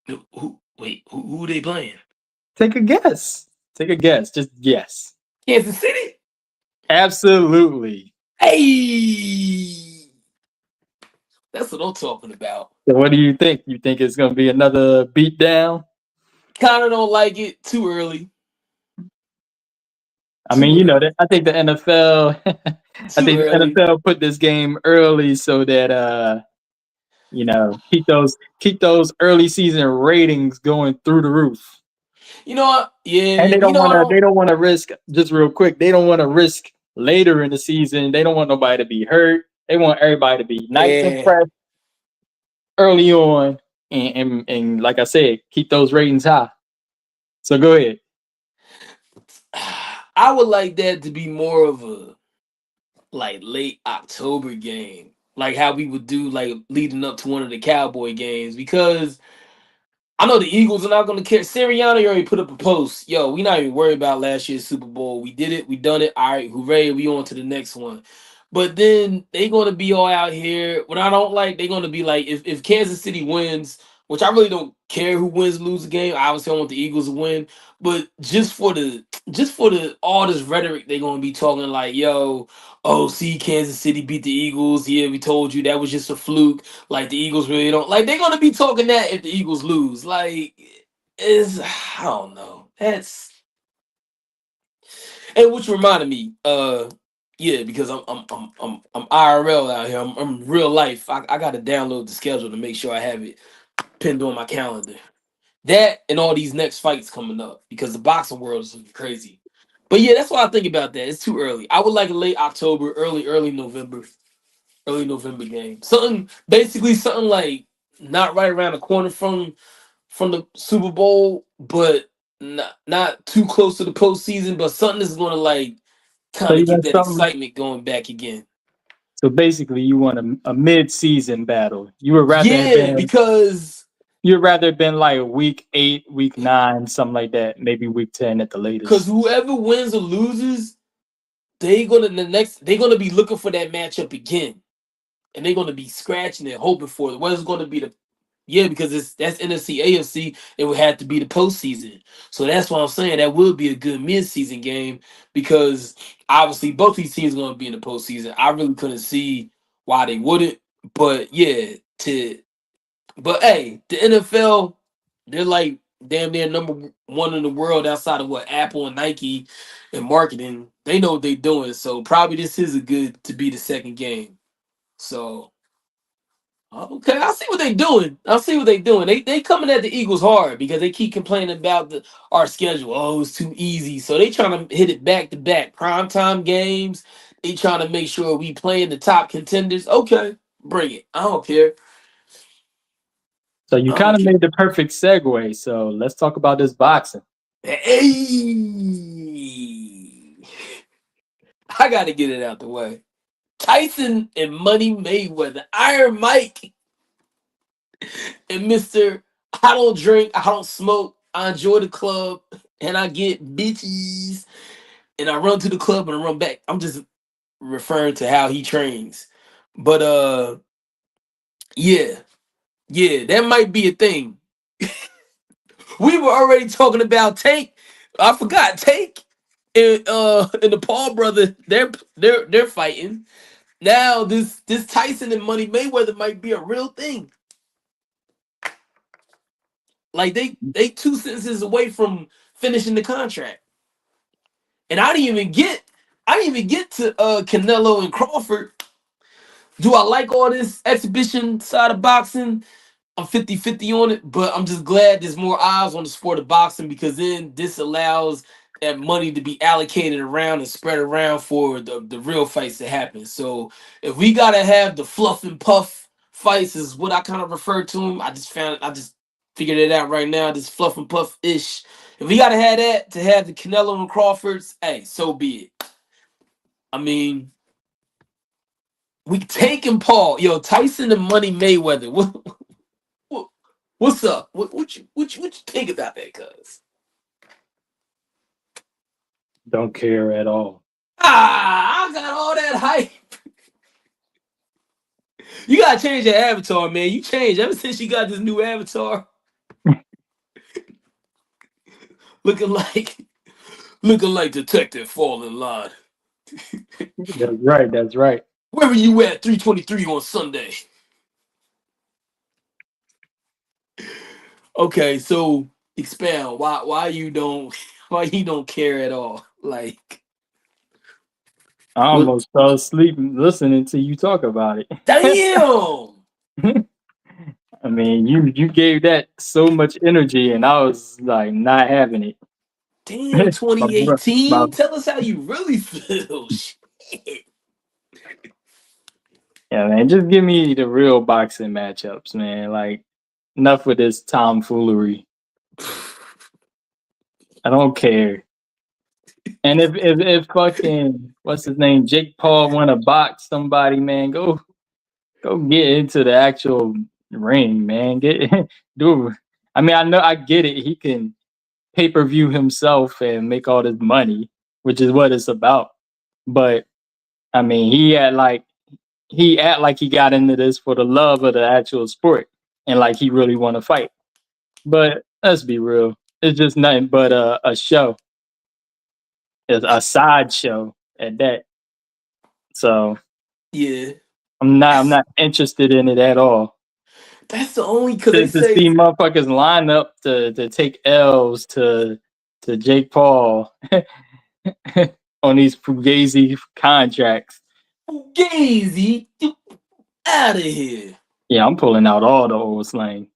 A: Who they playing?
B: Take a guess. Take a guess. Just guess.
A: Kansas City.
B: Absolutely.
A: Hey, that's what I'm talking about.
B: So what do you think? You think it's going to be another beatdown?
A: Kind of don't like it. Too early.
B: I mean,
A: Too
B: you know
A: early.
B: that I think the NFL I
A: Too
B: think the
A: early.
B: NFL put this game early so that keep those early season ratings going through the roof.
A: You know what?
B: And
A: Yeah. You know I don't.
B: they don't want to risk, just real quick, they don't want to risk later in the season. They don't want nobody to be hurt. They want everybody to be nice and
A: Yeah.
B: fresh early on, and like I said, keep those ratings high. So go ahead.
A: I would like that to be more of a like late October game, like how we would do like leading up to one of the Cowboy games, because I know the Eagles are not going to care. Sirianni already put up a post. Yo, we not even worried about last year's Super Bowl. We did it. We done it. All right, hooray. We on to the next one. But then they going to be all out here. What I don't like, they going to be like, if Kansas City wins, which I really don't care who wins, lose the game. Obviously, I want the Eagles to win. But just for the all this rhetoric, they going to be talking like, yo, oh, see, Kansas City beat the Eagles. Yeah, we told you that was just a fluke. Like the Eagles really don't like. They're gonna be talking that if the Eagles lose. Like, is I don't know. That's and which reminded me. Yeah, because I'm IRL out here. I'm real life. I got to download the schedule to make sure I have it pinned on my calendar. That and all these next fights coming up because the boxing world is crazy. But yeah, that's what I think about that. It's too early. I would like a late October, early November game. Something like not right around the corner from the Super Bowl, but not too close to the postseason. But something that's going to like
B: So
A: kind of
B: you
A: get
B: want
A: that
B: something.
A: excitement going back again.
B: So basically, you want a mid-season battle. You would rather have
A: Yeah,
B: been
A: because
B: you'd rather have been like week 8, week 9, something like that. Maybe week 10 at the latest.
A: whoever wins or loses, they're gonna be looking for that matchup again, and they're gonna be scratching it, hoping for it. Whether it's gonna be the Yeah, because that's NFC, AFC. It would have to be the postseason. So that's why I'm saying that would be a good mid-season game because obviously both these teams are going to be in the postseason. I really couldn't see why they wouldn't, but yeah, but hey, the NFL, they're like damn near number one in the world outside of what Apple and Nike and marketing. They know what they're doing. So probably this is a good to be the second game. So okay, I see what they doing. I see what they doing. They coming at the Eagles hard because they keep complaining about our schedule. Oh, it's too easy. So they trying to hit it back to back primetime games. They trying to make sure we playing the top contenders. Okay, bring it. I don't care.
B: So you
A: I
B: kind
A: don't
B: of
A: care.
B: made the perfect segue. So let's talk about this boxing.
A: Hey, I got to get it out the way. Tyson and Money Mayweather, Iron Mike, and Mister I don't drink, I don't smoke, I enjoy the club, and I get bitches, and I run to the club and I run back. I'm just referring to how he trains, but yeah, yeah, that might be a thing. We were already talking about Tank. I forgot Tank and the Paul brother. They're fighting now. This Tyson and Money Mayweather might be a real thing. Like they 2 sentences away from finishing the contract. And I didn't even get to Canelo and Crawford. Do I like all this exhibition side of boxing? I'm 50-50 on it, but I'm just glad there's more eyes on the sport of boxing because then this allows that money to be allocated around and spread around for the real fights to happen. So if we gotta have the fluff and puff fights is what I kind of refer to them. I just figured it out right now. This fluff and puff ish. If we gotta have that to have the Canelo and Crawfords, hey, so be it. I mean, we taking Paul, yo, Tyson and Money Mayweather. What's up? What you think about that, cuz?
B: Don't care at all.
A: I got all that hype. You gotta change your avatar, man. You changed ever since you got this new avatar. looking like looking like Detective Fall in Line.
B: That's right. That's right.
A: Where were you at 323 on Sunday? Okay, so expound. Why you don't why you don't care at all? Like
B: I
A: what
B: almost fell asleep listening to you talk about it.
A: damn.
B: I mean, you gave that so much energy, and I was like not having it.
A: Damn
B: my, bro- my
A: 2018. Tell us how you really feel. Shit.
B: Yeah, man, just give me the real boxing matchups, man. Like, enough with this tomfoolery. I don't care. And if fucking what's his name, Jake Paul want to box somebody, man, go get into the actual ring, man. Get do. I mean, I know I get it. He can pay-per-view himself and make all this money, which is what it's about. But I mean, he act like he got into this for the love of the actual sport and like he really want to fight. But let's be real, it's just nothing but a show. It's a sideshow at that. So
A: Yeah.
B: I'm not interested in it at all.
A: That's the only because they
B: To
A: say
B: see motherfuckers line up to take L's to Jake Paul on these fugazi contracts.
A: Fugazi, get out of here.
B: Yeah, I'm pulling out all the old slang.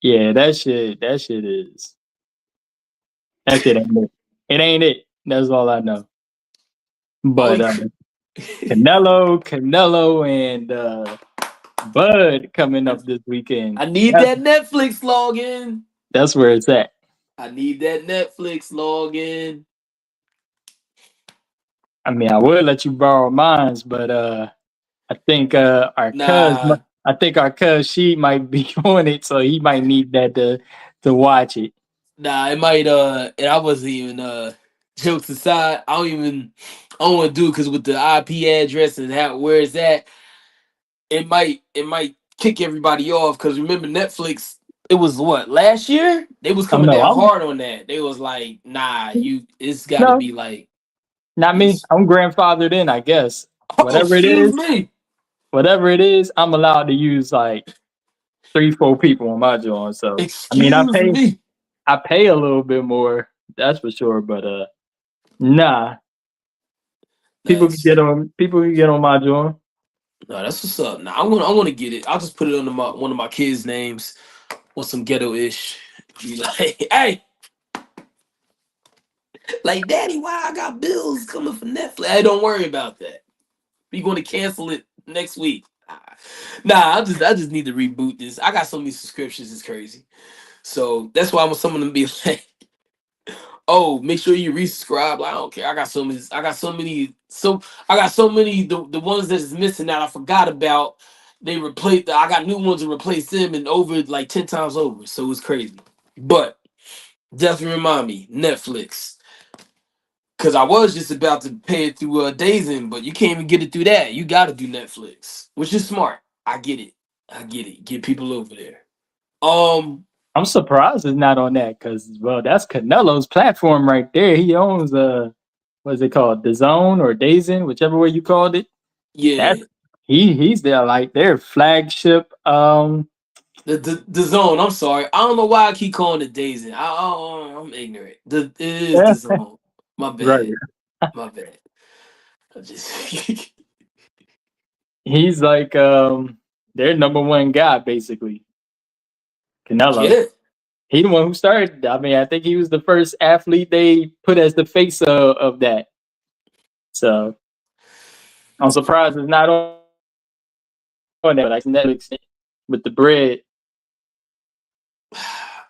B: Yeah, that shit is that shit ain't it. It ain't it. That's all I know. But
A: Only
B: Canelo, and Bud coming up this weekend.
A: I need that Netflix login.
B: That's where it's at.
A: I need that Netflix login.
B: I mean, I would let you borrow mine, but I think
A: Nah,
B: I think our cuz she might be on it, so he might need that to watch it.
A: it might and I wasn't even jokes aside, I don't want to do it because with the IP address and how where it's at, it might kick everybody off because remember Netflix, it was what last year they was
B: Oh
A: coming
B: no,
A: down
B: I'm
A: hard on that. They was like, nah, it's got to
B: no,
A: be like
B: not me.
A: this.
B: I'm grandfathered in, I guess.
A: Oh, excuse me.
B: Whatever it is, I'm allowed to use like 3, 4 people on my joint. So I mean,
A: Excuse me.
B: I pay a little bit more, that's for sure. But nah,
A: That's
B: people can get on my joint.
A: no, that's what's up. Now I want to get it. I'll just put it under one of my kids' names. Want some ghetto ish. Be like, hey, like daddy, why I got bills coming from Netflix? Hey, don't worry about that. We going to cancel it next week. Nah, I just need to reboot this. I got so many subscriptions, it's crazy. So that's why I want someone to be like, oh, make sure you resubscribe. Like, I don't care. I got so many the ones that's missing that I forgot about. They replaced I got new ones to replace them and over like 10 times over. So it's crazy. But definitely remind me, Netflix. Cause I was just about to pay it through Dazen, but you can't even get it through that. You gotta do Netflix, which is smart. I get it. I get it. Get people over there. Um,
B: I'm surprised it's not on that because, well, that's Canelo's platform right there. He owns what's it called, the Zone or Dazen, whichever way you called it. That's
A: yeah.
B: he's their like their flagship.
A: The zone. I'm sorry. I don't know why I keep calling it Daisy. I'm ignorant. It is
B: Yeah,
A: the zone. My
B: right.
A: bad. My bad. I just
B: He's like their number one guy basically. Canelo.
A: yeah.
B: He the one who started. I mean, I think he was the first athlete they put as the face of that. So I'm surprised it's not on there. Like Netflix with the bread.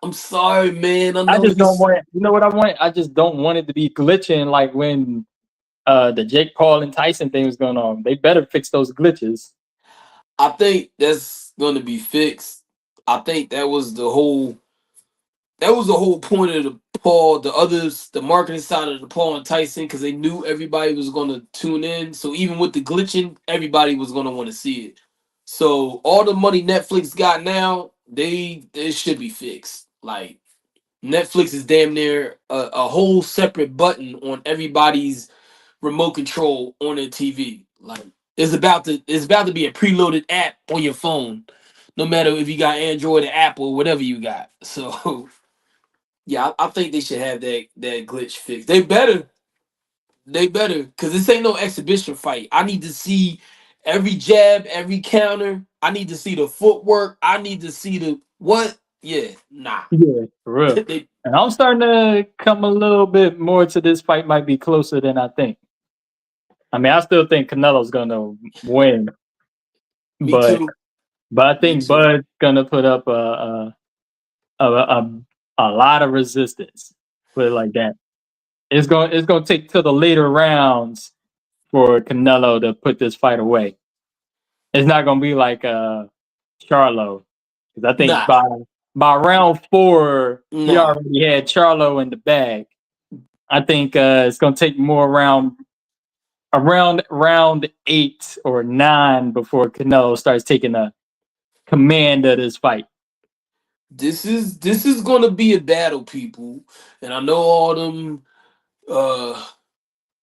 A: I'm sorry, man. I
B: I
A: know
B: just
A: you.
B: don't want it. You know what I want? I just don't want it to be glitching like when the Jake Paul and Tyson thing was going on. They better fix those glitches.
A: I think that's going to be fixed. I think that was the whole point of the marketing side of the Paul and Tyson, because they knew everybody was going to tune in. So even with the glitching, everybody was going to want to see it. So all the money Netflix got now, they should be fixed. Like Netflix is damn near a whole separate button on everybody's remote control on their TV. Like it's about to be a preloaded app on your phone, no matter if you got Android or Apple, whatever you got. So yeah, I think they should have that glitch fixed. They better, because this ain't no exhibition fight. I need to see every jab, every counter. I need to see the footwork. I need to see the what. Yeah, nah.
B: Yeah, for real.
A: they
B: And I'm starting to come a little bit more to this fight might be closer than I think. I mean, I still think Canelo's gonna win,
A: Me
B: but
A: too.
B: I
A: Me
B: think
A: too.
B: Bud's gonna put up a lot of resistance. Put it like that. It's gonna take to the later rounds for Canelo to put this fight away. It's not gonna be like Charlo, because I think
A: Nah,
B: by round 4 he
A: nah.
B: already had Charlo in the bag. I think it's gonna take more around round 8 or 9 before Canelo starts taking a command of this fight.
A: This is gonna be a battle, people. And I know all them uh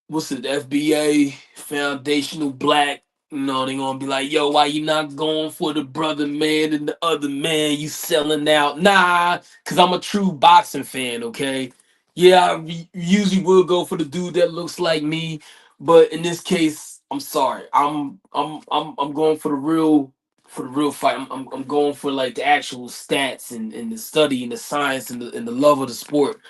A: what's it, FBA foundational black, they gonna be like, yo, why you not going for the brother man and the other man? You selling out. Nah, cause I'm a true boxing fan, okay? Yeah, usually will go for the dude that looks like me, but in this case, I'm sorry. I'm going for the real fight. I'm going for like the actual stats and the study and the science and the love of the sport.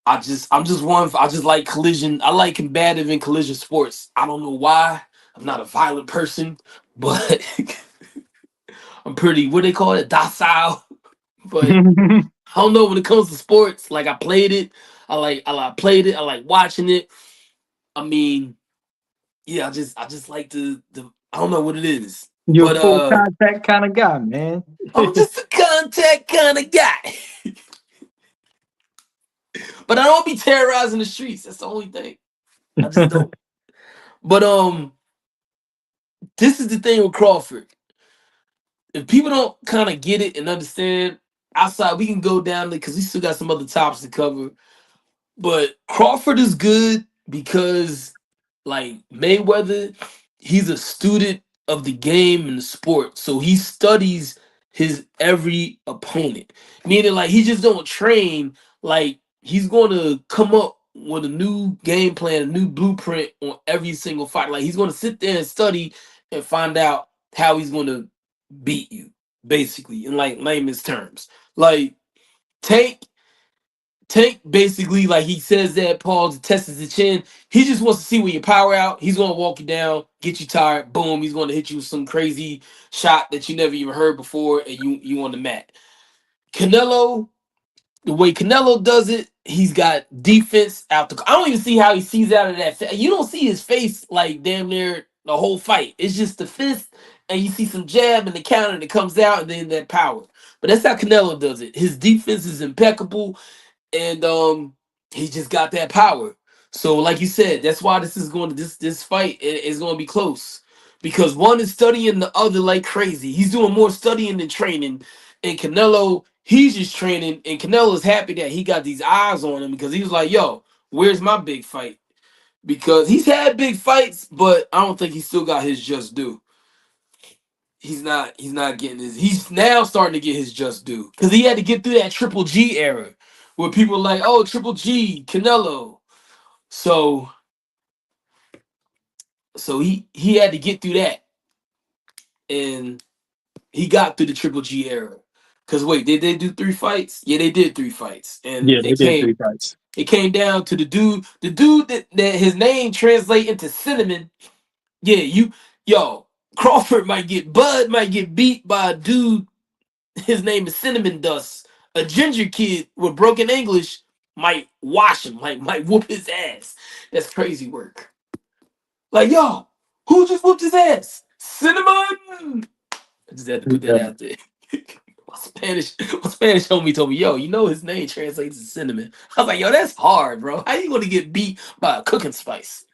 A: I just like collision. I like combative and collision sports. I don't know why. I'm not a violent person, but I'm pretty, what they call it, docile. But I don't know, when it comes to sports. Like I played it. I played it. I like watching it. I mean, yeah, I just like the I don't know what it is.
B: You're
A: But
B: a full contact kind of guy, man.
A: I'm just a contact kind of guy. But I don't be terrorizing the streets. That's the only thing. I just don't. But this is the thing with Crawford. If people don't kind of get it and understand, outside we can go down there because we still got some other topics to cover. But Crawford is good because, like Mayweather, he's a student of the game and the sport, so he studies his every opponent. Meaning like he just don't train, like he's gonna come up with a new game plan, a new blueprint on every single fight. Like he's gonna sit there and study and find out how he's gonna beat you, basically, in like layman's terms. Like Tank Tank basically, like he says that Paul tests the chin. He just wants to see where your power out. He's gonna walk you down, get you tired, boom. He's gonna hit you with some crazy shot that you never even heard before, and you on the mat. Canelo, the way Canelo does it, he's got defense out the. I don't even see how he sees out of that. You don't see his face like damn near the whole fight. It's just the fist, and you see some jab and the counter that comes out, and then that power. But that's how Canelo does it. His defense is impeccable, and he just got that power. So like you said, that's why this fight is going to be close, because one is studying the other like crazy. He's doing more studying than training, and Canelo, he's just training, and Canelo's happy that he got these eyes on him, because he was like, yo, where's my big fight? Because he's had big fights, but I don't think he still got his just due. He's not getting his, he's now starting to get his just due, because he had to get through that Triple G era where people were like, oh, Triple G, Canelo. So he had to get through that, and he got through the Triple G era. Because wait, did they do 3 fights? Yeah, they did 3 fights, and
B: Yeah, they did 3 fights.
A: it came down to the dude that his name translate into cinnamon. Yeah, yo, Crawford might get Bud might get beat by a dude. His name is Cinnamon Dust. A ginger kid with broken English might wash him, like might whoop his ass. That's crazy work. Like, yo, who just whooped his ass? Cinnamon. I just had to put that
B: Yeah.
A: out there. my Spanish homie told me, yo, you know his name translates to cinnamon. I was like, yo, that's hard, bro. How you gonna get beat by a cooking spice?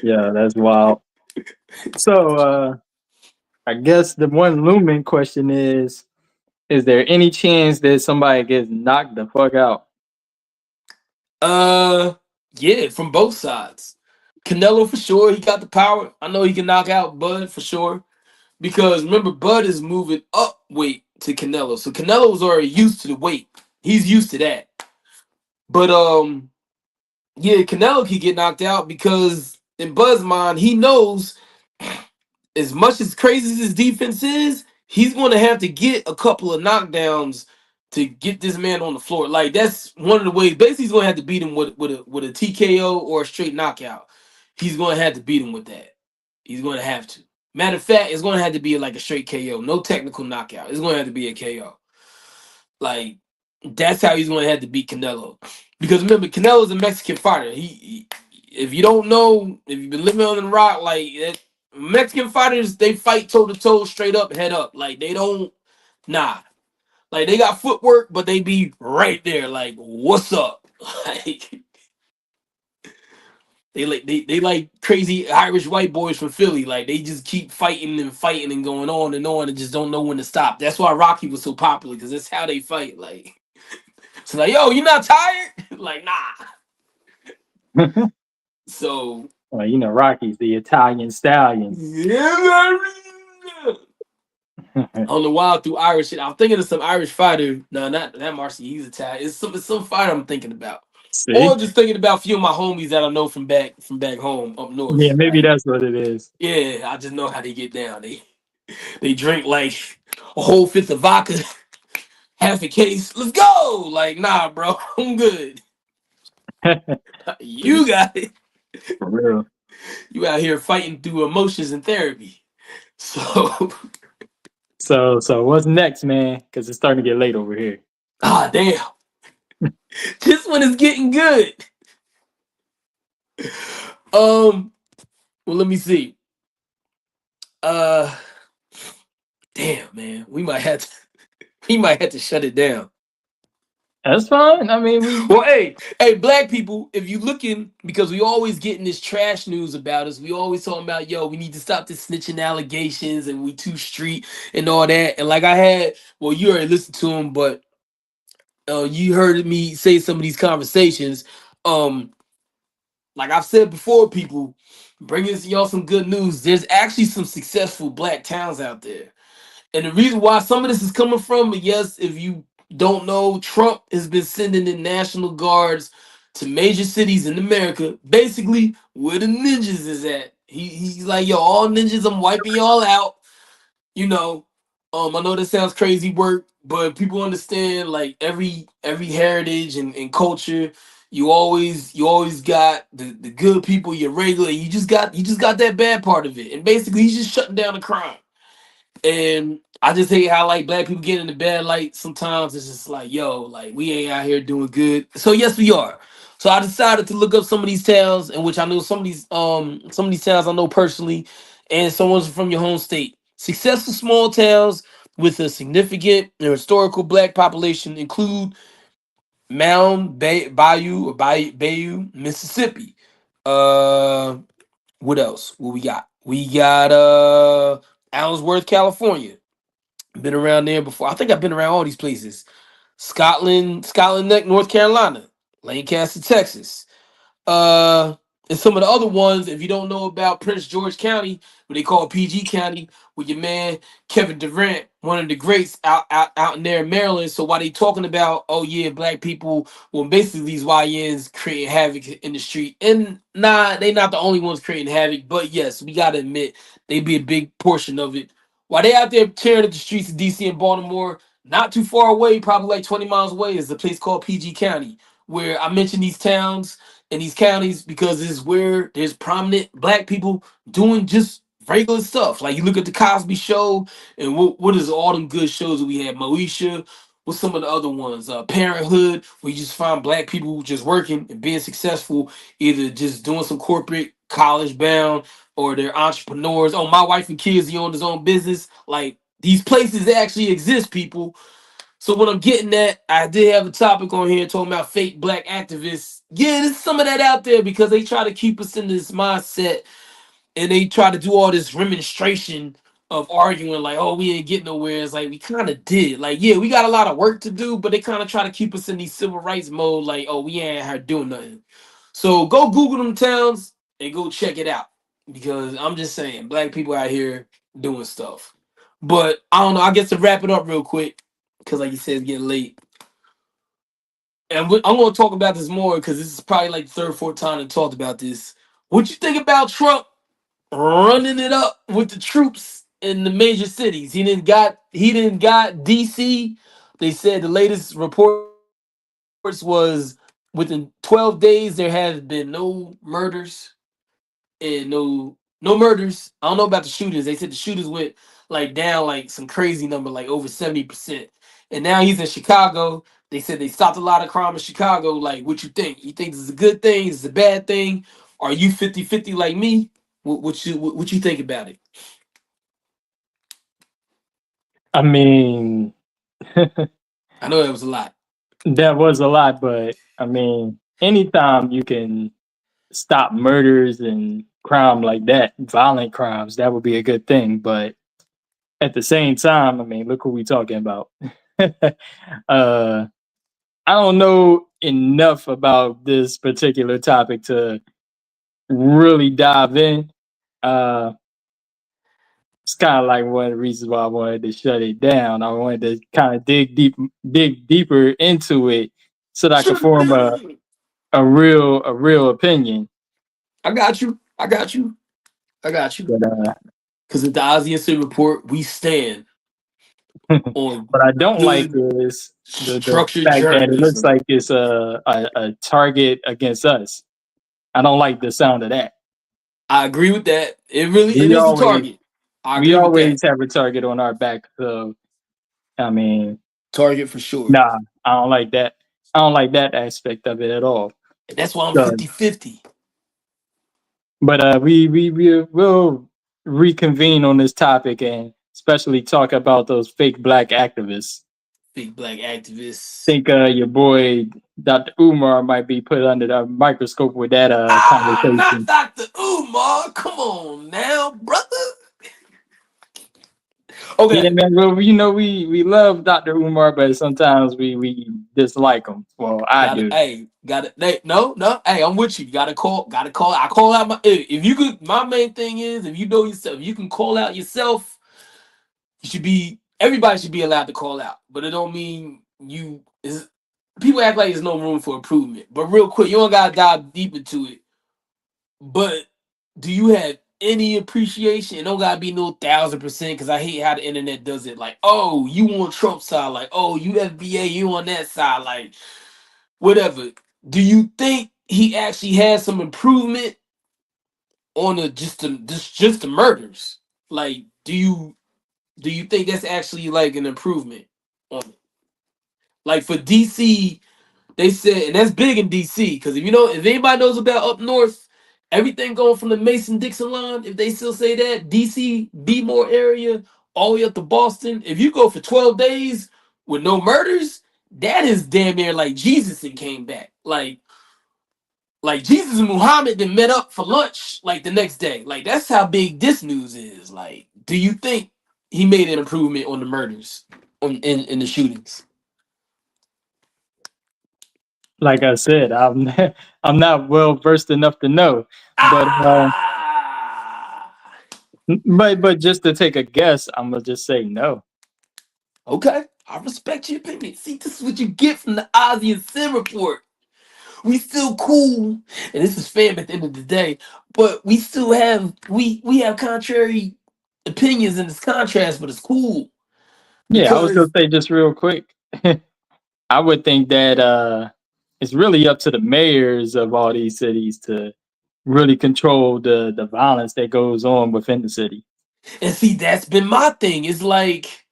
B: Yeah, that's wild. So I guess the one looming question is there any chance that somebody gets knocked the fuck out?
A: Yeah, from both sides. Canelo for sure, he got the power. I know he can knock out Bud for sure. Because remember, Bud is moving up weight to Canelo. So Canelo's already used to the weight. He's used to that. But yeah, Canelo can get knocked out because in Bud's mind, he knows as much as crazy as his defense is, he's going to have to get a couple of knockdowns to get this man on the floor. Like that's one of the ways. Basically, he's going to have to beat him with a TKO or a straight knockout. He's going to have to beat him with that. He's going to have to. Matter of fact, it's going to have to be like a straight KO, no technical knockout. It's going to have to be a KO. Like that's how he's going to have to beat Canelo. Because remember, Canelo's a Mexican fighter. If you don't know, if you've been living on the rock, like Mexican fighters, they fight toe to toe, straight up, head up. Like they don't, nah. Like they got footwork, but they be right there. Like, what's up? Like they like crazy Irish white boys from Philly. Like they just keep fighting and going on and just don't know when to stop. That's why Rocky was so popular, because that's how they fight. Like it's like, yo, you not tired? Like, nah. So
B: Well, you know, Rocky's the Italian stallion.
A: yeah, on the wild through Irish shit. I'm thinking of some Irish fighter. No, not Marcy. He's Italian. It's some fighter I'm thinking about.
B: See?
A: Or just thinking about a few of my homies that I know from back home up north.
B: Yeah, maybe
A: Like,
B: that's what it is.
A: yeah, I just know how they get down. They drink like a whole fifth of vodka, half a case. Let's go. Like, nah, bro, I'm good. You got it.
B: For real.
A: You out here fighting through emotions and therapy. So,
B: So what's next, man? Because it's starting to get late over here.
A: damn. Just when it's getting good. Well, let me see. Uh, damn, man, we might have to shut it down.
B: That's fine. I mean,
A: Well, hey, black people, if you looking, because we always getting this trash news about us, we always talking about, yo, we need to stop the snitching allegations and we too street and all that. And like I had, well, you already listened to them, but you heard me say some of these conversations. Like I've said before, people, bringing y'all some good news. There's actually some successful black towns out there. And the reason why some of this is coming from, yes, if you don't know, Trump has been sending in National Guards to major cities in America, basically where the ninjas is at. He's like, yo, all ninjas, I'm wiping y'all out. You know, I know that sounds crazy work, but people understand like every heritage and culture. You always got the good people, your regular. You just got that bad part of it, and basically he's just shutting down the crime. And I just hate how like black people get in the bad light sometimes. It's just like, yo, like we ain't out here doing good. So yes, we are. So I decided to look up some of these towns, in which I know some of these towns I know personally, and someone's from your home state. Successful small towns with a significant and historical black population include Bayou, Mississippi. Uh, what else? What we got? We got Allensworth, California. Been around there before. I think I've been around all these places. Scotland Neck, North Carolina, Lancaster, Texas. Uh, and some of the other ones, if you don't know about Prince George County, what they call PG County, with your man Kevin Durant, one of the greats out in there in Maryland. So while they talking about, oh yeah, black people, well basically these YNs creating havoc in the street, and nah, they not the only ones creating havoc, but yes, we gotta admit they be a big portion of it. While they out there tearing up the streets of DC and Baltimore, not too far away, probably like 20 miles away, is a place called PG County, where I mentioned these towns in these counties because it's where there's prominent black people doing just regular stuff. Like you look at the Cosby Show, and what is all them good shows that we had? Moesha, what's some of the other ones? Parenthood, where you just find black people just working and being successful, either just doing some corporate, college bound, or they're entrepreneurs. Oh, My Wife and Kids, he owned his own business. Like these places actually exist, people. So what I'm getting at, I did have a topic on here talking about fake black activists. Yeah, there's some of that out there because they try to keep us in this mindset, and they try to do all this remonstration of arguing like, oh, we ain't getting nowhere. It's like we kind of did. Like, yeah, we got a lot of work to do, but they kind of try to keep us in these civil rights mode, like, oh, we ain't here doing nothing. So go Google them towns and go check it out. Because I'm just saying, black people out here doing stuff. But I don't know, I guess to wrap it up real quick, because like you said, it's getting late. And I'm going to talk about this more because this is probably like the third, fourth time I talked about this. What you think about Trump running it up with the troops in the major cities? He didn't got DC. They said the latest reports was within 12 days there have been no murders and no murders. I don't know about the shooters. They said the shooters went like down like some crazy number, like over 70%. And now he's in Chicago. They said they stopped a lot of crime in Chicago. Like, what you think? You think this is a good thing? This is a bad thing? Are you 50-50 like me? What you think about it?
B: I mean,
A: I know that was a lot.
B: that was a lot, but I mean, anytime you can stop murders and crime like that, violent crimes, that would be a good thing. But at the same time, I mean, look who we talking about. uh, I don't know enough about this particular topic to really dive in. Uh, it's kind of like one of the reasons why I wanted to shut it down. I wanted to kind of dig deeper into it, so that I could form a real opinion.
A: I got you. I got you. I got you.
B: But
A: Because at the Ozzy report, we stand on
B: what I don't like
A: good
B: is the
A: structured
B: fact that it looks
A: journalism.
B: like it's a target against us. I don't like the sound of that.
A: I agree with that. It
B: We
A: is a
B: always
A: target. I
B: we
A: agree with that.
B: always have a target on our back. So I mean,
A: Target for sure.
B: nah, I don't like that. I don't like that aspect of it at all.
A: And that's why I'm
B: So,
A: 50-50.
B: but we will reconvene on this topic and especially talk about those fake black activists.
A: Big black activists.
B: Think your boy Dr. Umar might be put under the microscope with that
A: Not
B: conversation.
A: Dr. Umar. Come on now, brother.
B: Yeah,
A: Okay,
B: man. Well, we love Dr. Umar, but sometimes we dislike him. Well, I
A: gotta,
B: do.
A: hey, gotta, hey, no, hey, I'm with you. Gotta call. I call out my. If you could, my main thing is if you know yourself, if you can call out yourself. You should be. Everybody should be allowed to call out, but it don't mean you. Is people act like there's no room for improvement. But real quick, you don't gotta dive deep into it. But do you have any appreciation? It don't gotta be no 1,000% because I hate how the internet does it. Like, oh, you on Trump's side, like, oh, you FBA, you on that side, like whatever. Do you think he actually has some improvement on just the murders? Like, do you think that's actually like an improvement on it? Like for DC, they said, and that's big in DC because if anybody knows about up north, everything going from the Mason Dixon line, if they still say that, DC, Bmore area, all the way up to Boston, if you go for 12 days with no murders, that is damn near like Jesus and came back. Like Jesus and Muhammad then met up for lunch like the next day. Like that's how big this news is. Like, do you think he made an improvement on the murders in the shootings?
B: Like I said, I'm I'm not well versed enough to know, but
A: Ah,
B: but just to take a guess, I'm gonna just say no.
A: okay. I respect your opinion. See, this is what you get from the Ozzy and Sin report. We still cool, and this is fam at the end of the day. But we still have we have contrary opinions and it's contrast, but it's cool
B: Yeah, I was gonna
A: because
B: say just real quick. I would think that it's really up to the mayors of all these cities to really control the violence that goes on within the city.
A: and see that's been my thing. It's like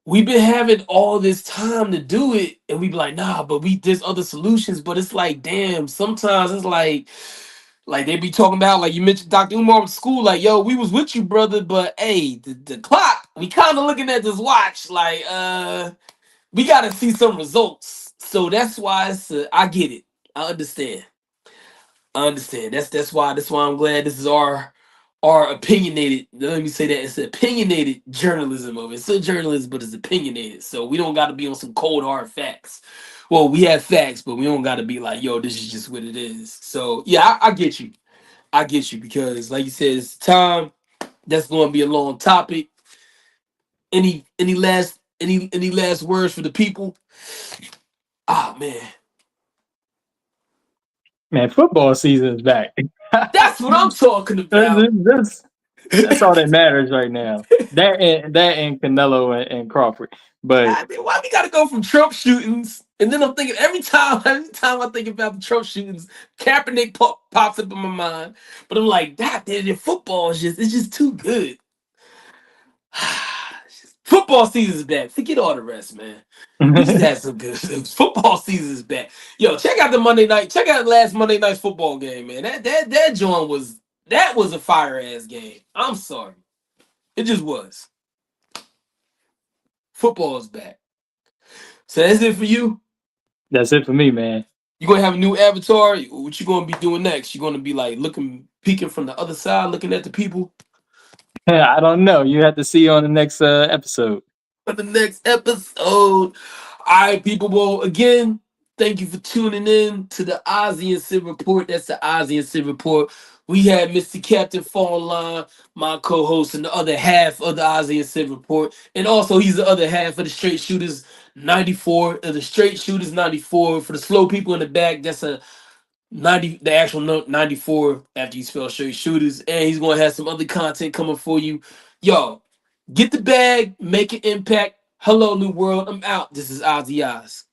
A: we've been having all this time to do it, and we be like, nah, but there's other solutions. But it's like, damn, sometimes it's like they be talking about, like you mentioned Dr. Umar with school, like, yo, we was with you, brother, but hey, the clock, we kind of looking at this watch, like, we gotta see some results. So that's why I get it. I understand. I understand. That's why I'm glad this is our opinionated. Let me say that it's opinionated journalism of it. It's still journalism, but it's opinionated. So we don't got to be on some cold hard facts. Well, we have facts, but we don't got to be like, yo, this is just what it is. So yeah, I get you. I get you because, like you said, it's time. That's going to be a long topic. Any last words for the people? Ah man,
B: Man, football season is back.
A: that's what I'm talking about.
B: That's that's all that matters right now. That and Canelo and Crawford. But
A: I mean, why we gotta go from Trump shootings? And then I'm thinking every time I think about the Trump shootings, Kaepernick pops up in my mind. But I'm like, that the football is just too good. Football season is back. Forget all the rest, man. We just had some good football season is back. Yo, check out the Monday night. Check out the last Monday night football game, man. That joint was a fire ass game. I'm sorry, it just was. Football is back. So that's it for you.
B: that's it for me, man.
A: You gonna have a new avatar? What you gonna be doing next? You gonna be like peeking from the other side, looking at the people
B: I don't know. You have to see on the next episode.
A: for the next episode. All right, people. Well, again, thank you for tuning in to the Ozzy and Sid Report. That's the Ozzy and Sid Report. We had Mr. Captain Fall Line, my co-host, and the other half of the Ozzy and Sid Report, and also he's the other half of the Straight Shooters 94, the Straight Shooters 94. For the slow people in the back, that's a 90, the actual note 94 after you spell straight shooters, and he's gonna have some other content coming for you. Yo, get the bag, make an impact. Hello, New World. I'm out. This is Ozzy Oz.